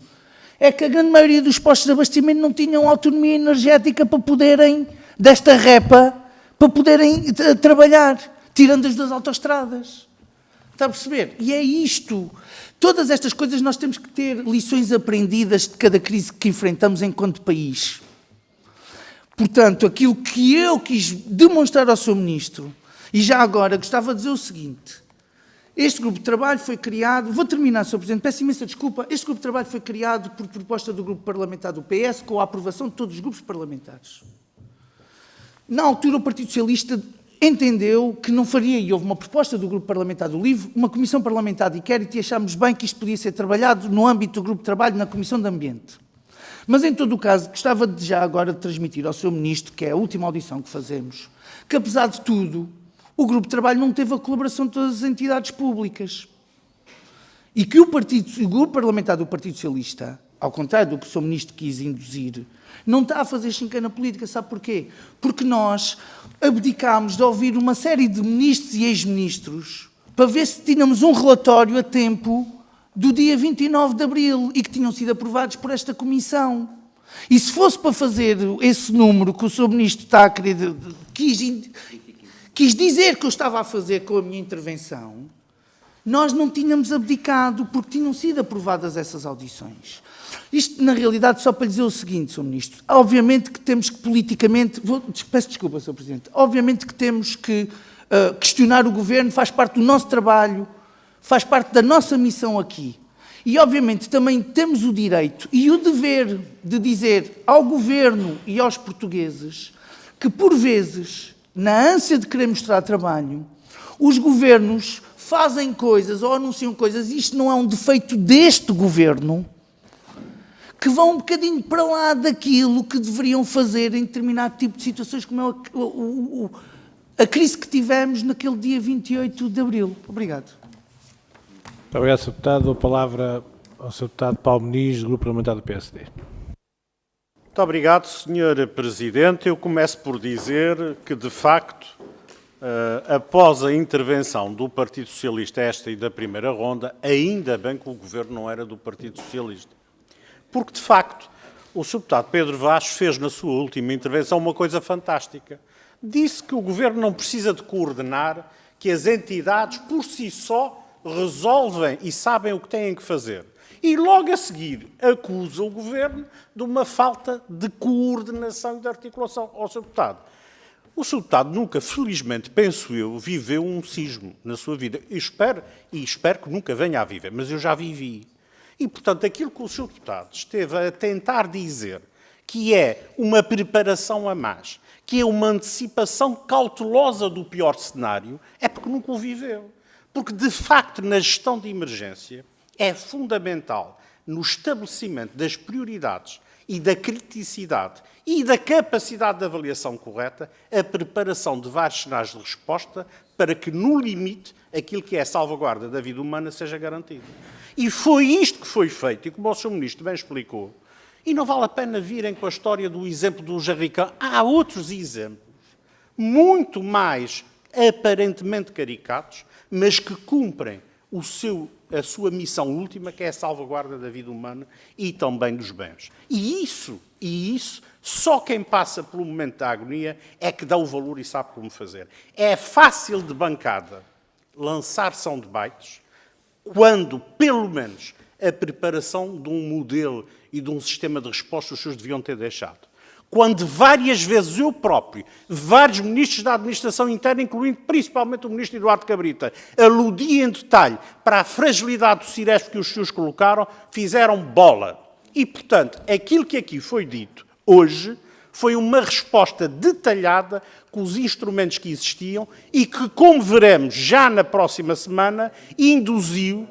É que a grande maioria dos postos de abastecimento não tinham autonomia energética para poderem, desta REPA, para poderem trabalhar, tirando as 2 autoestradas. Está a perceber? E é isto. Todas estas coisas nós temos que ter lições aprendidas de cada crise que enfrentamos enquanto país. Portanto, aquilo que eu quis demonstrar ao Sr. Ministro, e já agora gostava de dizer o seguinte: este grupo de trabalho foi criado, vou terminar, Sr. Presidente, peço imensa desculpa, este grupo de trabalho foi criado por proposta do grupo parlamentar do PS, com a aprovação de todos os grupos parlamentares. Na altura, o Partido Socialista entendeu que não faria, e houve uma proposta do Grupo Parlamentar do LIVRE, uma comissão parlamentar de inquérito, e achámos bem que isto podia ser trabalhado no âmbito do Grupo de Trabalho na Comissão de Ambiente. Mas, em todo o caso, gostava de já agora de transmitir ao Sr. Ministro, que é a última audição que fazemos, que, apesar de tudo, o Grupo de Trabalho não teve a colaboração de todas as entidades públicas. E que o Grupo Parlamentar do Partido Socialista, ao contrário do que o Sr. Ministro quis induzir, não está a fazer chincana política. Sabe porquê? Porque nós abdicámos de ouvir uma série de ministros e ex-ministros para ver se tínhamos um relatório a tempo do dia 29 de abril e que tinham sido aprovados por esta Comissão. E se fosse para fazer esse número que o Sr. Ministro está a querer, quis dizer que eu estava a fazer com a minha intervenção, nós não tínhamos abdicado porque tinham sido aprovadas essas audições. Isto, na realidade, só para lhe dizer o seguinte, Sr. Ministro, obviamente que temos que politicamente, peço desculpa, Sr. Presidente, obviamente que temos que questionar o Governo, faz parte do nosso trabalho, faz parte da nossa missão aqui. E, obviamente, também temos o direito e o dever de dizer ao Governo e aos portugueses que, por vezes, na ânsia de querer mostrar trabalho, os governos fazem coisas ou anunciam coisas, e isto não é um defeito deste Governo, que vão um bocadinho para lá daquilo que deveriam fazer em determinado tipo de situações, como é a crise que tivemos naquele dia 28 de abril. Obrigado. Muito obrigado, Sr. Deputado. Dou a palavra ao Sr. Deputado Paulo Muniz, do Grupo Parlamentar do PSD. Muito obrigado, Sr. Presidente. Eu começo por dizer que, de facto, após a intervenção do Partido Socialista, esta e da primeira ronda, ainda bem que o Governo não era do Partido Socialista. Porque, de facto, o Sr. Deputado Pedro Vaz fez na sua última intervenção uma coisa fantástica. Disse que o Governo não precisa de coordenar, que as entidades, por si só, resolvem e sabem o que têm que fazer. E logo a seguir acusa o Governo de uma falta de coordenação e de articulação. Ó, Sr. Deputado, o Sr. Deputado nunca, felizmente, penso eu, viveu um sismo na sua vida. E espero que nunca venha a viver, mas eu já vivi. E, portanto, aquilo que o Sr. Deputado esteve a tentar dizer, que é uma preparação a mais, que é uma antecipação cautelosa do pior cenário, é porque nunca o viveu. Porque, de facto, na gestão de emergência, é fundamental, no estabelecimento das prioridades e da criticidade e da capacidade de avaliação correta, a preparação de vários cenários de resposta para que, no limite, aquilo que é a salvaguarda da vida humana seja garantido. E foi isto que foi feito, e como o Sr. Ministro bem explicou, e não vale a pena virem com a história do exemplo do Jarricão. Há outros exemplos, muito mais aparentemente caricatos, mas que cumprem a sua missão última, que é a salvaguarda da vida humana e também dos bens. E isso, só quem passa pelo momento da agonia é que dá o valor e sabe como fazer. É fácil de bancada lançar soundbites quando, pelo menos, a preparação de um modelo e de um sistema de resposta os senhores deviam ter deixado. Quando várias vezes eu próprio, vários ministros da Administração Interna, incluindo principalmente o ministro Eduardo Cabrita, aludi em detalhe para a fragilidade do Ciresp que os senhores colocaram, fizeram bola. E, portanto, aquilo que aqui foi dito hoje foi uma resposta detalhada com os instrumentos que existiam e que, como veremos já na próxima semana, induziu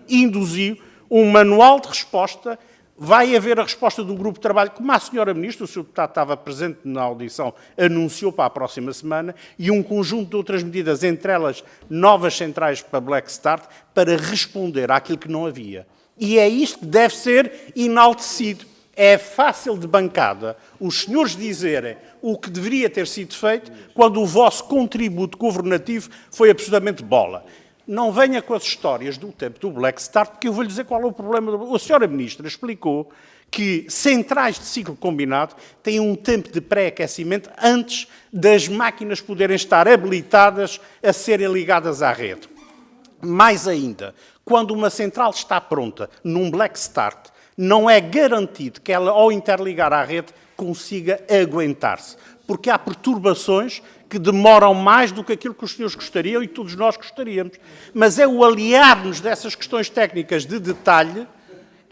um manual de resposta. Vai haver a resposta do grupo de trabalho, como a senhora Ministra, o Sr. Deputado estava presente na audição, anunciou para a próxima semana, e um conjunto de outras medidas, entre elas novas centrais para Black Start, para responder àquilo que não havia. E é isto que deve ser enaltecido. É fácil de bancada os senhores dizerem o que deveria ter sido feito quando o vosso contributo governativo foi absolutamente bola. Não venha com as histórias do tempo do Black Start, porque eu vou-lhe dizer qual é o problema. A senhora Ministra explicou que centrais de ciclo combinado têm um tempo de pré-aquecimento antes das máquinas poderem estar habilitadas a serem ligadas à rede. Mais ainda, quando uma central está pronta num Black Start, não é garantido que ela, ao interligar à rede, consiga aguentar-se, porque há perturbações que demoram mais do que aquilo que os senhores gostariam e todos nós gostaríamos. Mas é o aliar-nos dessas questões técnicas de detalhe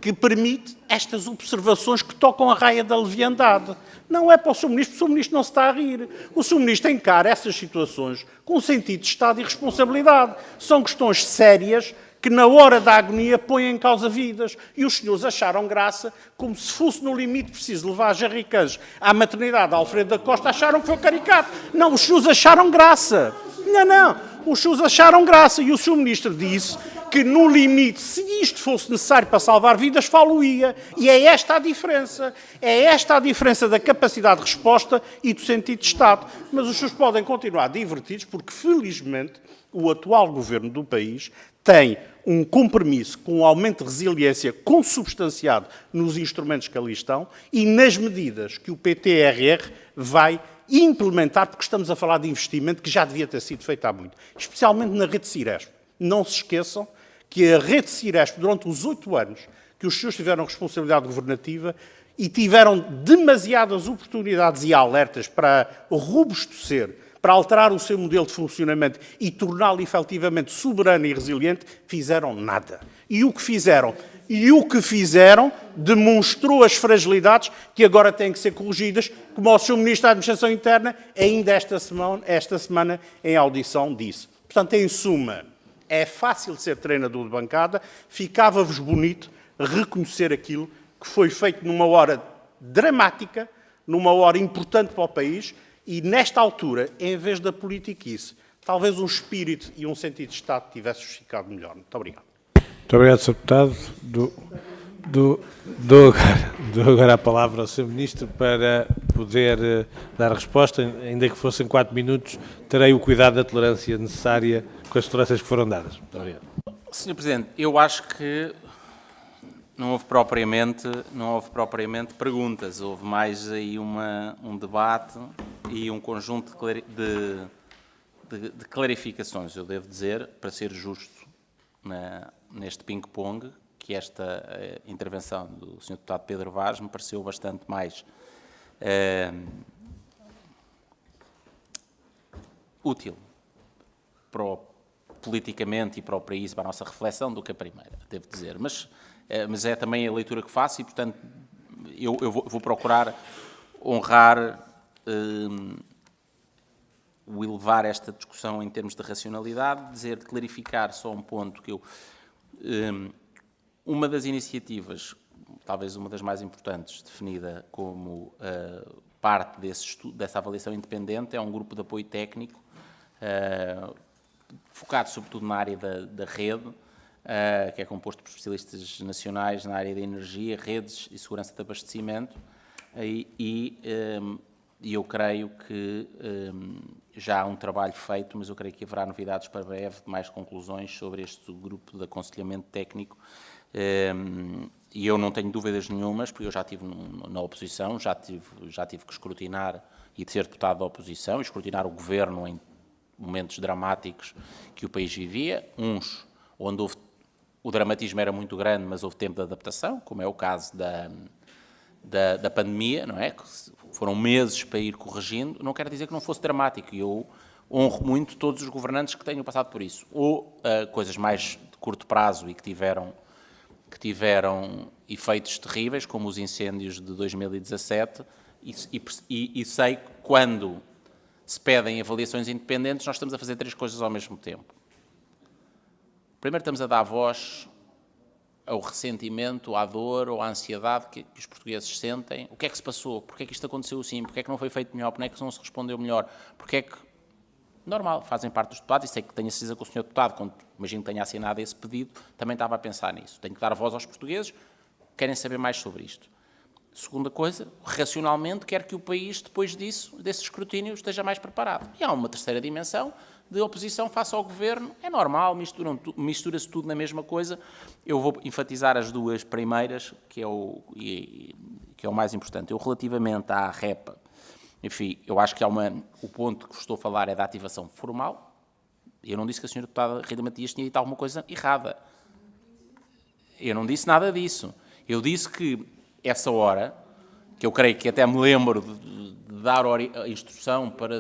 que permite estas observações que tocam a raia da leviandade. Não é para o Sr. Ministro, porque o Sr. Ministro não se está a rir. O Sr. Ministro encara essas situações com sentido de Estado e responsabilidade. São questões sérias que na hora da agonia põem em causa vidas. E os senhores acharam graça, como se fosse no limite preciso levar jarricãs à maternidade Alfredo da Costa, acharam que foi caricato. Não, os senhores acharam graça. Não. Os senhores acharam graça. E o Sr. Ministro disse que, no limite, se isto fosse necessário para salvar vidas, falo-ia. E é esta a diferença. É esta a diferença da capacidade de resposta e do sentido de Estado. Mas os senhores podem continuar divertidos, porque, felizmente, o atual governo do país tem um compromisso com um aumento de resiliência consubstanciado nos instrumentos que ali estão e nas medidas que o PTRR vai implementar, porque estamos a falar de investimento que já devia ter sido feito há muito, especialmente na rede Ciresp. Não se esqueçam que a rede Ciresp, durante os 8 anos que os senhores tiveram responsabilidade governativa e tiveram demasiadas oportunidades e alertas para robustecer, para alterar o seu modelo de funcionamento e torná-lo efetivamente soberano e resiliente, fizeram nada. E o que fizeram demonstrou as fragilidades que agora têm que ser corrigidas, como o Sr. Ministro da Administração Interna, ainda esta semana em audição, disse. Portanto, em suma, é fácil de ser treinador de bancada, ficava-vos bonito reconhecer aquilo que foi feito numa hora dramática, numa hora importante para o país, e nesta altura, em vez da politiquice, talvez um espírito e um sentido de Estado tivesse ficado melhor. Muito obrigado. Muito obrigado, Sr. Deputado. Dou agora a palavra ao Sr. Ministro para poder dar a resposta, ainda que fossem 4 minutos, terei o cuidado da tolerância necessária com as tolerâncias que foram dadas. Muito obrigado. Sr. Presidente, eu acho que não houve propriamente perguntas, houve mais aí um debate e um conjunto de clarificações. Eu devo dizer, para ser justo neste ping-pong, que esta intervenção do Sr. Deputado Pedro Vaz me pareceu bastante mais útil politicamente e para o país, para a nossa reflexão, do que a primeira, devo dizer. Mas é também a leitura que faço e, portanto, eu vou procurar honrar o elevar esta discussão em termos de racionalidade, clarificar só um ponto que uma das iniciativas, talvez uma das mais importantes, definida como parte dessa avaliação independente, é um grupo de apoio técnico focado sobretudo na área da rede, que é composto por especialistas nacionais na área da energia, redes e segurança de abastecimento, e eu creio que já há um trabalho feito, mas eu creio que haverá novidades para breve, mais conclusões sobre este grupo de aconselhamento técnico, e eu não tenho dúvidas nenhumas, porque eu já estive na oposição, já tive que escrutinar e de ser deputado da oposição, escrutinar o governo em momentos dramáticos que o país vivia, uns onde o dramatismo era muito grande, mas houve tempo de adaptação, como é o caso da pandemia, não é? Que foram meses para ir corrigindo. Não quero dizer que não fosse dramático, e eu honro muito todos os governantes que tenham passado por isso. Ou coisas mais de curto prazo e que tiveram efeitos terríveis, como os incêndios de 2017, e sei que quando se pedem avaliações independentes, nós estamos a fazer 3 coisas ao mesmo tempo. Primeiro, estamos a dar voz ao ressentimento, à dor ou à ansiedade que os portugueses sentem. O que é que se passou? Porquê é que isto aconteceu assim? Porquê é que não foi feito melhor? Porquê é que não se respondeu melhor? Porquê é que... Normal, fazem parte dos deputados, e sei que tenho a certeza que o Sr. Deputado, quando imagino que tenha assinado esse pedido, também estava a pensar nisso. Tenho que dar voz aos portugueses que querem saber mais sobre isto. Segunda coisa, racionalmente, quero que o país, depois desse escrutínio, esteja mais preparado. E há uma terceira dimensão de oposição face ao governo. É normal, mistura-se tudo na mesma coisa. Eu vou enfatizar as 2 primeiras, que é o mais importante. Eu, relativamente à REPA, enfim, eu acho que o ponto que estou a falar é da ativação formal. Eu não disse que a Sra. Deputada Rita Matias tinha dito alguma coisa errada. Eu não disse nada disso. Eu disse que essa hora, que eu creio que até me lembro de dar a instrução para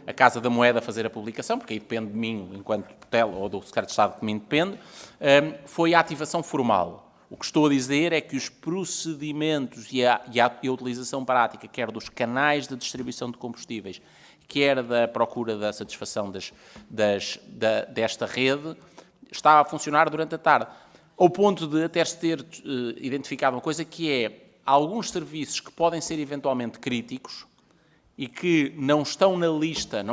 a Casa da Moeda fazer a publicação, porque aí depende de mim, enquanto tutela, ou do Secretário de Estado que me depende, foi a ativação formal. O que estou a dizer é que os procedimentos e a utilização prática, quer dos canais de distribuição de combustíveis, quer da procura da satisfação desta rede, estava a funcionar durante a tarde. Ao ponto de até se ter identificado uma coisa que é alguns serviços que podem ser eventualmente críticos e que não estavam na lista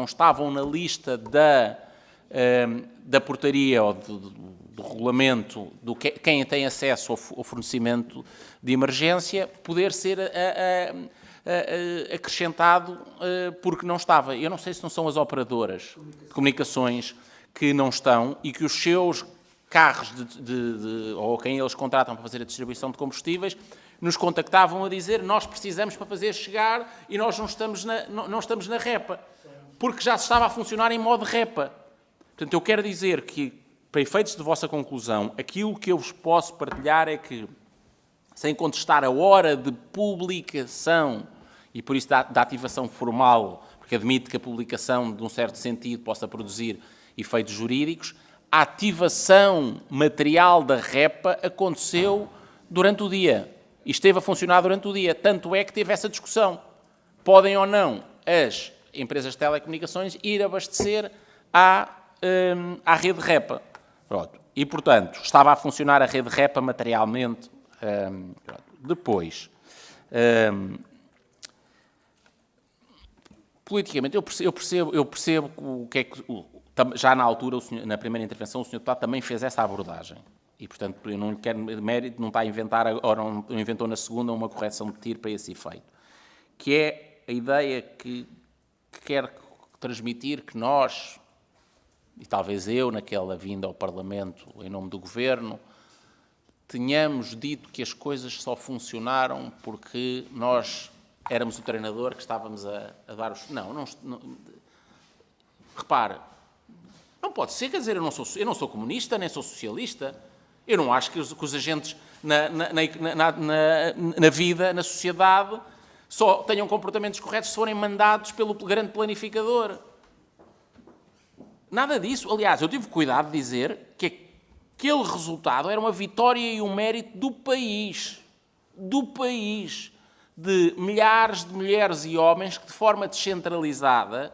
da portaria ou do regulamento, quem tem acesso ao fornecimento de emergência, poder ser acrescentado porque não estava. Eu não sei se não são as operadoras de comunicações que não estão e que os seus carros ou quem eles contratam para fazer a distribuição de combustíveis nos contactavam a dizer: nós precisamos para fazer chegar e nós não estamos na REPA, porque já se estava a funcionar em modo REPA. Portanto, eu quero dizer que, para efeitos de vossa conclusão, aquilo que eu vos posso partilhar é que, sem contestar a hora de publicação, e por isso da ativação formal, porque admite que a publicação, de um certo sentido, possa produzir efeitos jurídicos, a ativação material da REPA aconteceu durante o dia. E esteve a funcionar durante o dia. Tanto é que teve essa discussão. Podem ou não as empresas de telecomunicações ir abastecer à rede REPA. Pronto. E, portanto, estava a funcionar a rede REPA materialmente. Depois, politicamente, eu percebo o que é que... Já na altura, na primeira intervenção, o Sr. Deputado também fez essa abordagem. E, portanto, eu não lhe quero mérito, não está a inventar, ou não inventou na segunda uma correção de tiro para esse efeito. Que é a ideia que quer transmitir que nós, e talvez eu, naquela vinda ao Parlamento em nome do Governo, tenhamos dito que as coisas só funcionaram porque nós éramos o treinador que estávamos a dar os... Não, repare, não pode ser, quer dizer, eu não sou comunista, nem sou socialista. Eu não acho que os agentes na vida, na sociedade, só tenham comportamentos corretos se forem mandados pelo grande planificador. Nada disso. Aliás, eu tive cuidado de dizer que aquele resultado era uma vitória e um mérito do país, de milhares de mulheres e homens que, de forma descentralizada,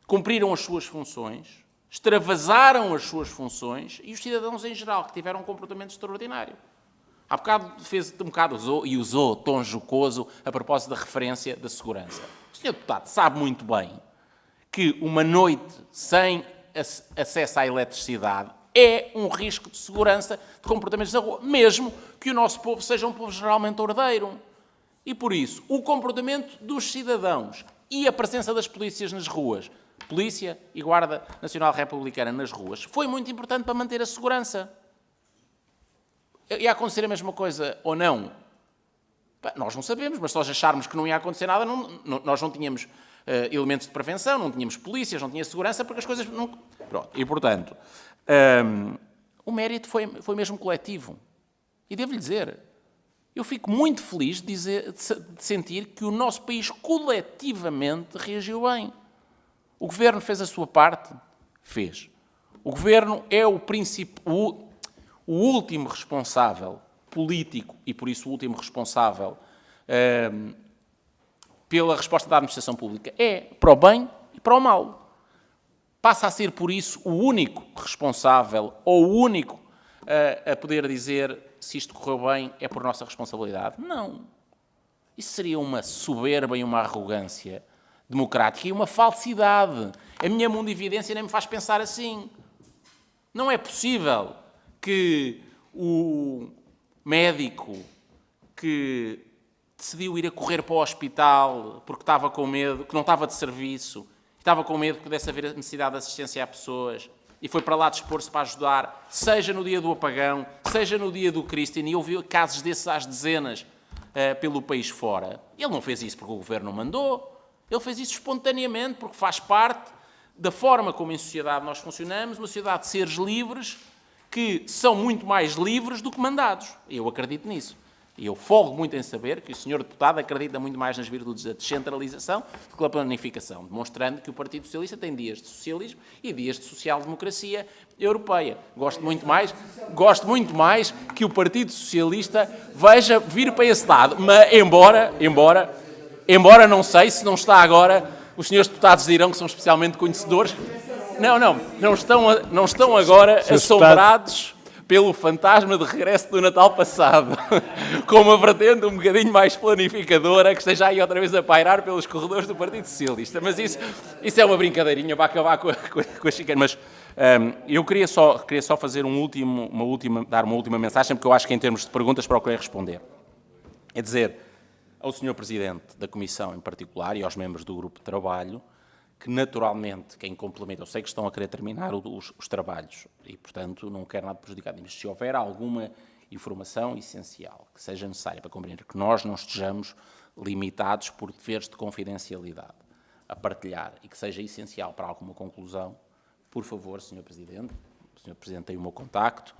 cumpriram as suas funções, extravasaram as suas funções, e os cidadãos em geral, que tiveram um comportamento extraordinário. Há bocado usou tom jocoso a propósito da referência da segurança. O Sr. Deputado sabe muito bem que uma noite sem acesso à eletricidade é um risco de segurança de comportamentos na rua, mesmo que o nosso povo seja um povo geralmente ordeiro. E por isso, o comportamento dos cidadãos e a presença das polícias nas ruas, Polícia e Guarda Nacional Republicana nas ruas, foi muito importante para manter a segurança. Ia acontecer a mesma coisa ou não? Nós não sabemos, mas se nós acharmos que não ia acontecer nada, nós não tínhamos elementos de prevenção, não tínhamos polícias, não tinha segurança, porque as coisas não... Pronto. E, portanto, o mérito foi mesmo coletivo. E devo-lhe dizer, eu fico muito feliz de sentir que o nosso país coletivamente reagiu bem. O Governo fez a sua parte? Fez. O Governo é o último responsável político e, por isso, o último responsável pela resposta da administração pública. É para o bem e para o mal. Passa a ser, por isso, o único responsável ou o único a poder dizer se isto correu bem é por nossa responsabilidade. Não. Isso seria uma soberba e uma arrogância democrática e uma falsidade. A minha mundividência nem me faz pensar assim. Não é possível que o médico que decidiu ir a correr para o hospital porque estava com medo, que não estava de serviço, estava com medo que pudesse haver necessidade de assistência a pessoas e foi para lá dispor-se para ajudar, seja no dia do apagão, seja no dia do Christine, e houve casos desses às dezenas pelo país fora. Ele não fez isso porque o Governo mandou. Ele fez isso espontaneamente, porque faz parte da forma como em sociedade nós funcionamos, uma sociedade de seres livres que são muito mais livres do que mandados. Eu acredito nisso. E eu folgo muito em saber que o Sr. Deputado acredita muito mais nas virtudes da descentralização do que da planificação, demonstrando que o Partido Socialista tem dias de socialismo e dias de social-democracia europeia. Gosto muito mais que o Partido Socialista veja vir para esse lado, mas embora não sei se não está agora, os senhores deputados dirão que são especialmente conhecedores. Não estão agora assombrados pelo fantasma de regresso do Natal passado, com uma vertente um bocadinho mais planificadora, que esteja aí outra vez a pairar pelos corredores do Partido Socialista. Mas isso é uma brincadeirinha para acabar com a chicane. Mas eu queria só fazer dar uma última mensagem, porque eu acho que em termos de perguntas procurei responder. É dizer ao Sr. Presidente da Comissão em particular e aos membros do Grupo de Trabalho que, naturalmente, quem complementa, eu sei que estão a querer terminar os trabalhos e, portanto, não quero nada prejudicar, mas se houver alguma informação essencial que seja necessária para compreender que nós não estejamos limitados por deveres de confidencialidade a partilhar e que seja essencial para alguma conclusão, por favor, Sr. Presidente, o Sr. Presidente tem o meu contacto,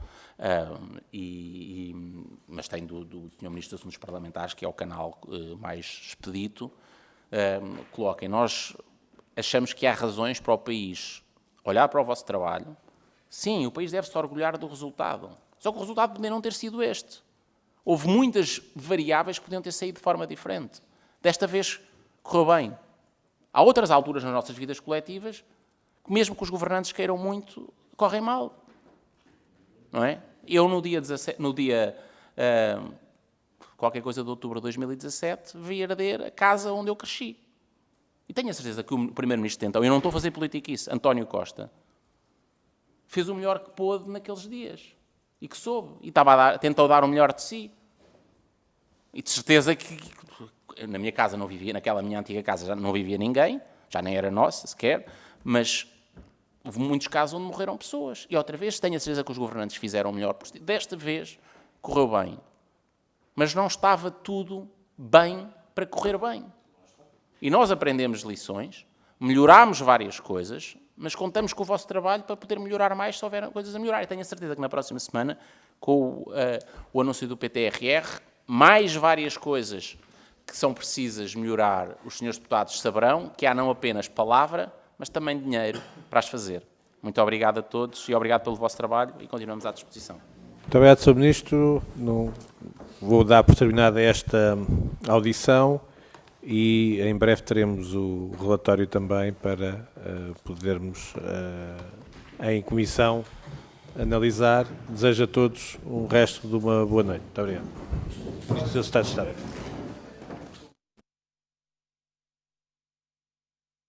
mas tem do Sr. Ministro dos Assuntos Parlamentares, que é o canal mais expedito, coloquem. Nós achamos que há razões para o país olhar para o vosso trabalho. Sim, o país deve-se orgulhar do resultado. Só que o resultado poderia não ter sido este. Houve muitas variáveis que podiam ter saído de forma diferente. Desta vez, correu bem. Há outras alturas nas nossas vidas coletivas que, mesmo que os governantes queiram muito, correm mal. Não é? Eu, no dia qualquer coisa de outubro de 2017, vi arder a casa onde eu cresci. E tenho a certeza que o Primeiro-Ministro tentou, eu não estou a fazer política isso, António Costa, fez o melhor que pôde naqueles dias. E que soube. E tentou dar o melhor de si. E de certeza que na minha casa não vivia, naquela minha antiga casa já não vivia ninguém, já nem era nossa sequer, mas houve muitos casos onde morreram pessoas. E outra vez, tenho a certeza que os governantes fizeram o melhor possível. Desta vez, correu bem. Mas não estava tudo bem para correr bem. E nós aprendemos lições, melhorámos várias coisas, mas contamos com o vosso trabalho para poder melhorar mais se houver coisas a melhorar. E tenho a certeza que na próxima semana, com o anúncio do PTRR, mais várias coisas que são precisas melhorar, os senhores deputados saberão que há não apenas palavra, mas também dinheiro para as fazer. Muito obrigado a todos e obrigado pelo vosso trabalho e continuamos à disposição. Muito obrigado, Sr. Ministro. Vou dar por terminada esta audição e em breve teremos o relatório também para podermos, em comissão, analisar. Desejo a todos um resto de uma boa noite. Muito obrigado. Ministro do Estado de Estado.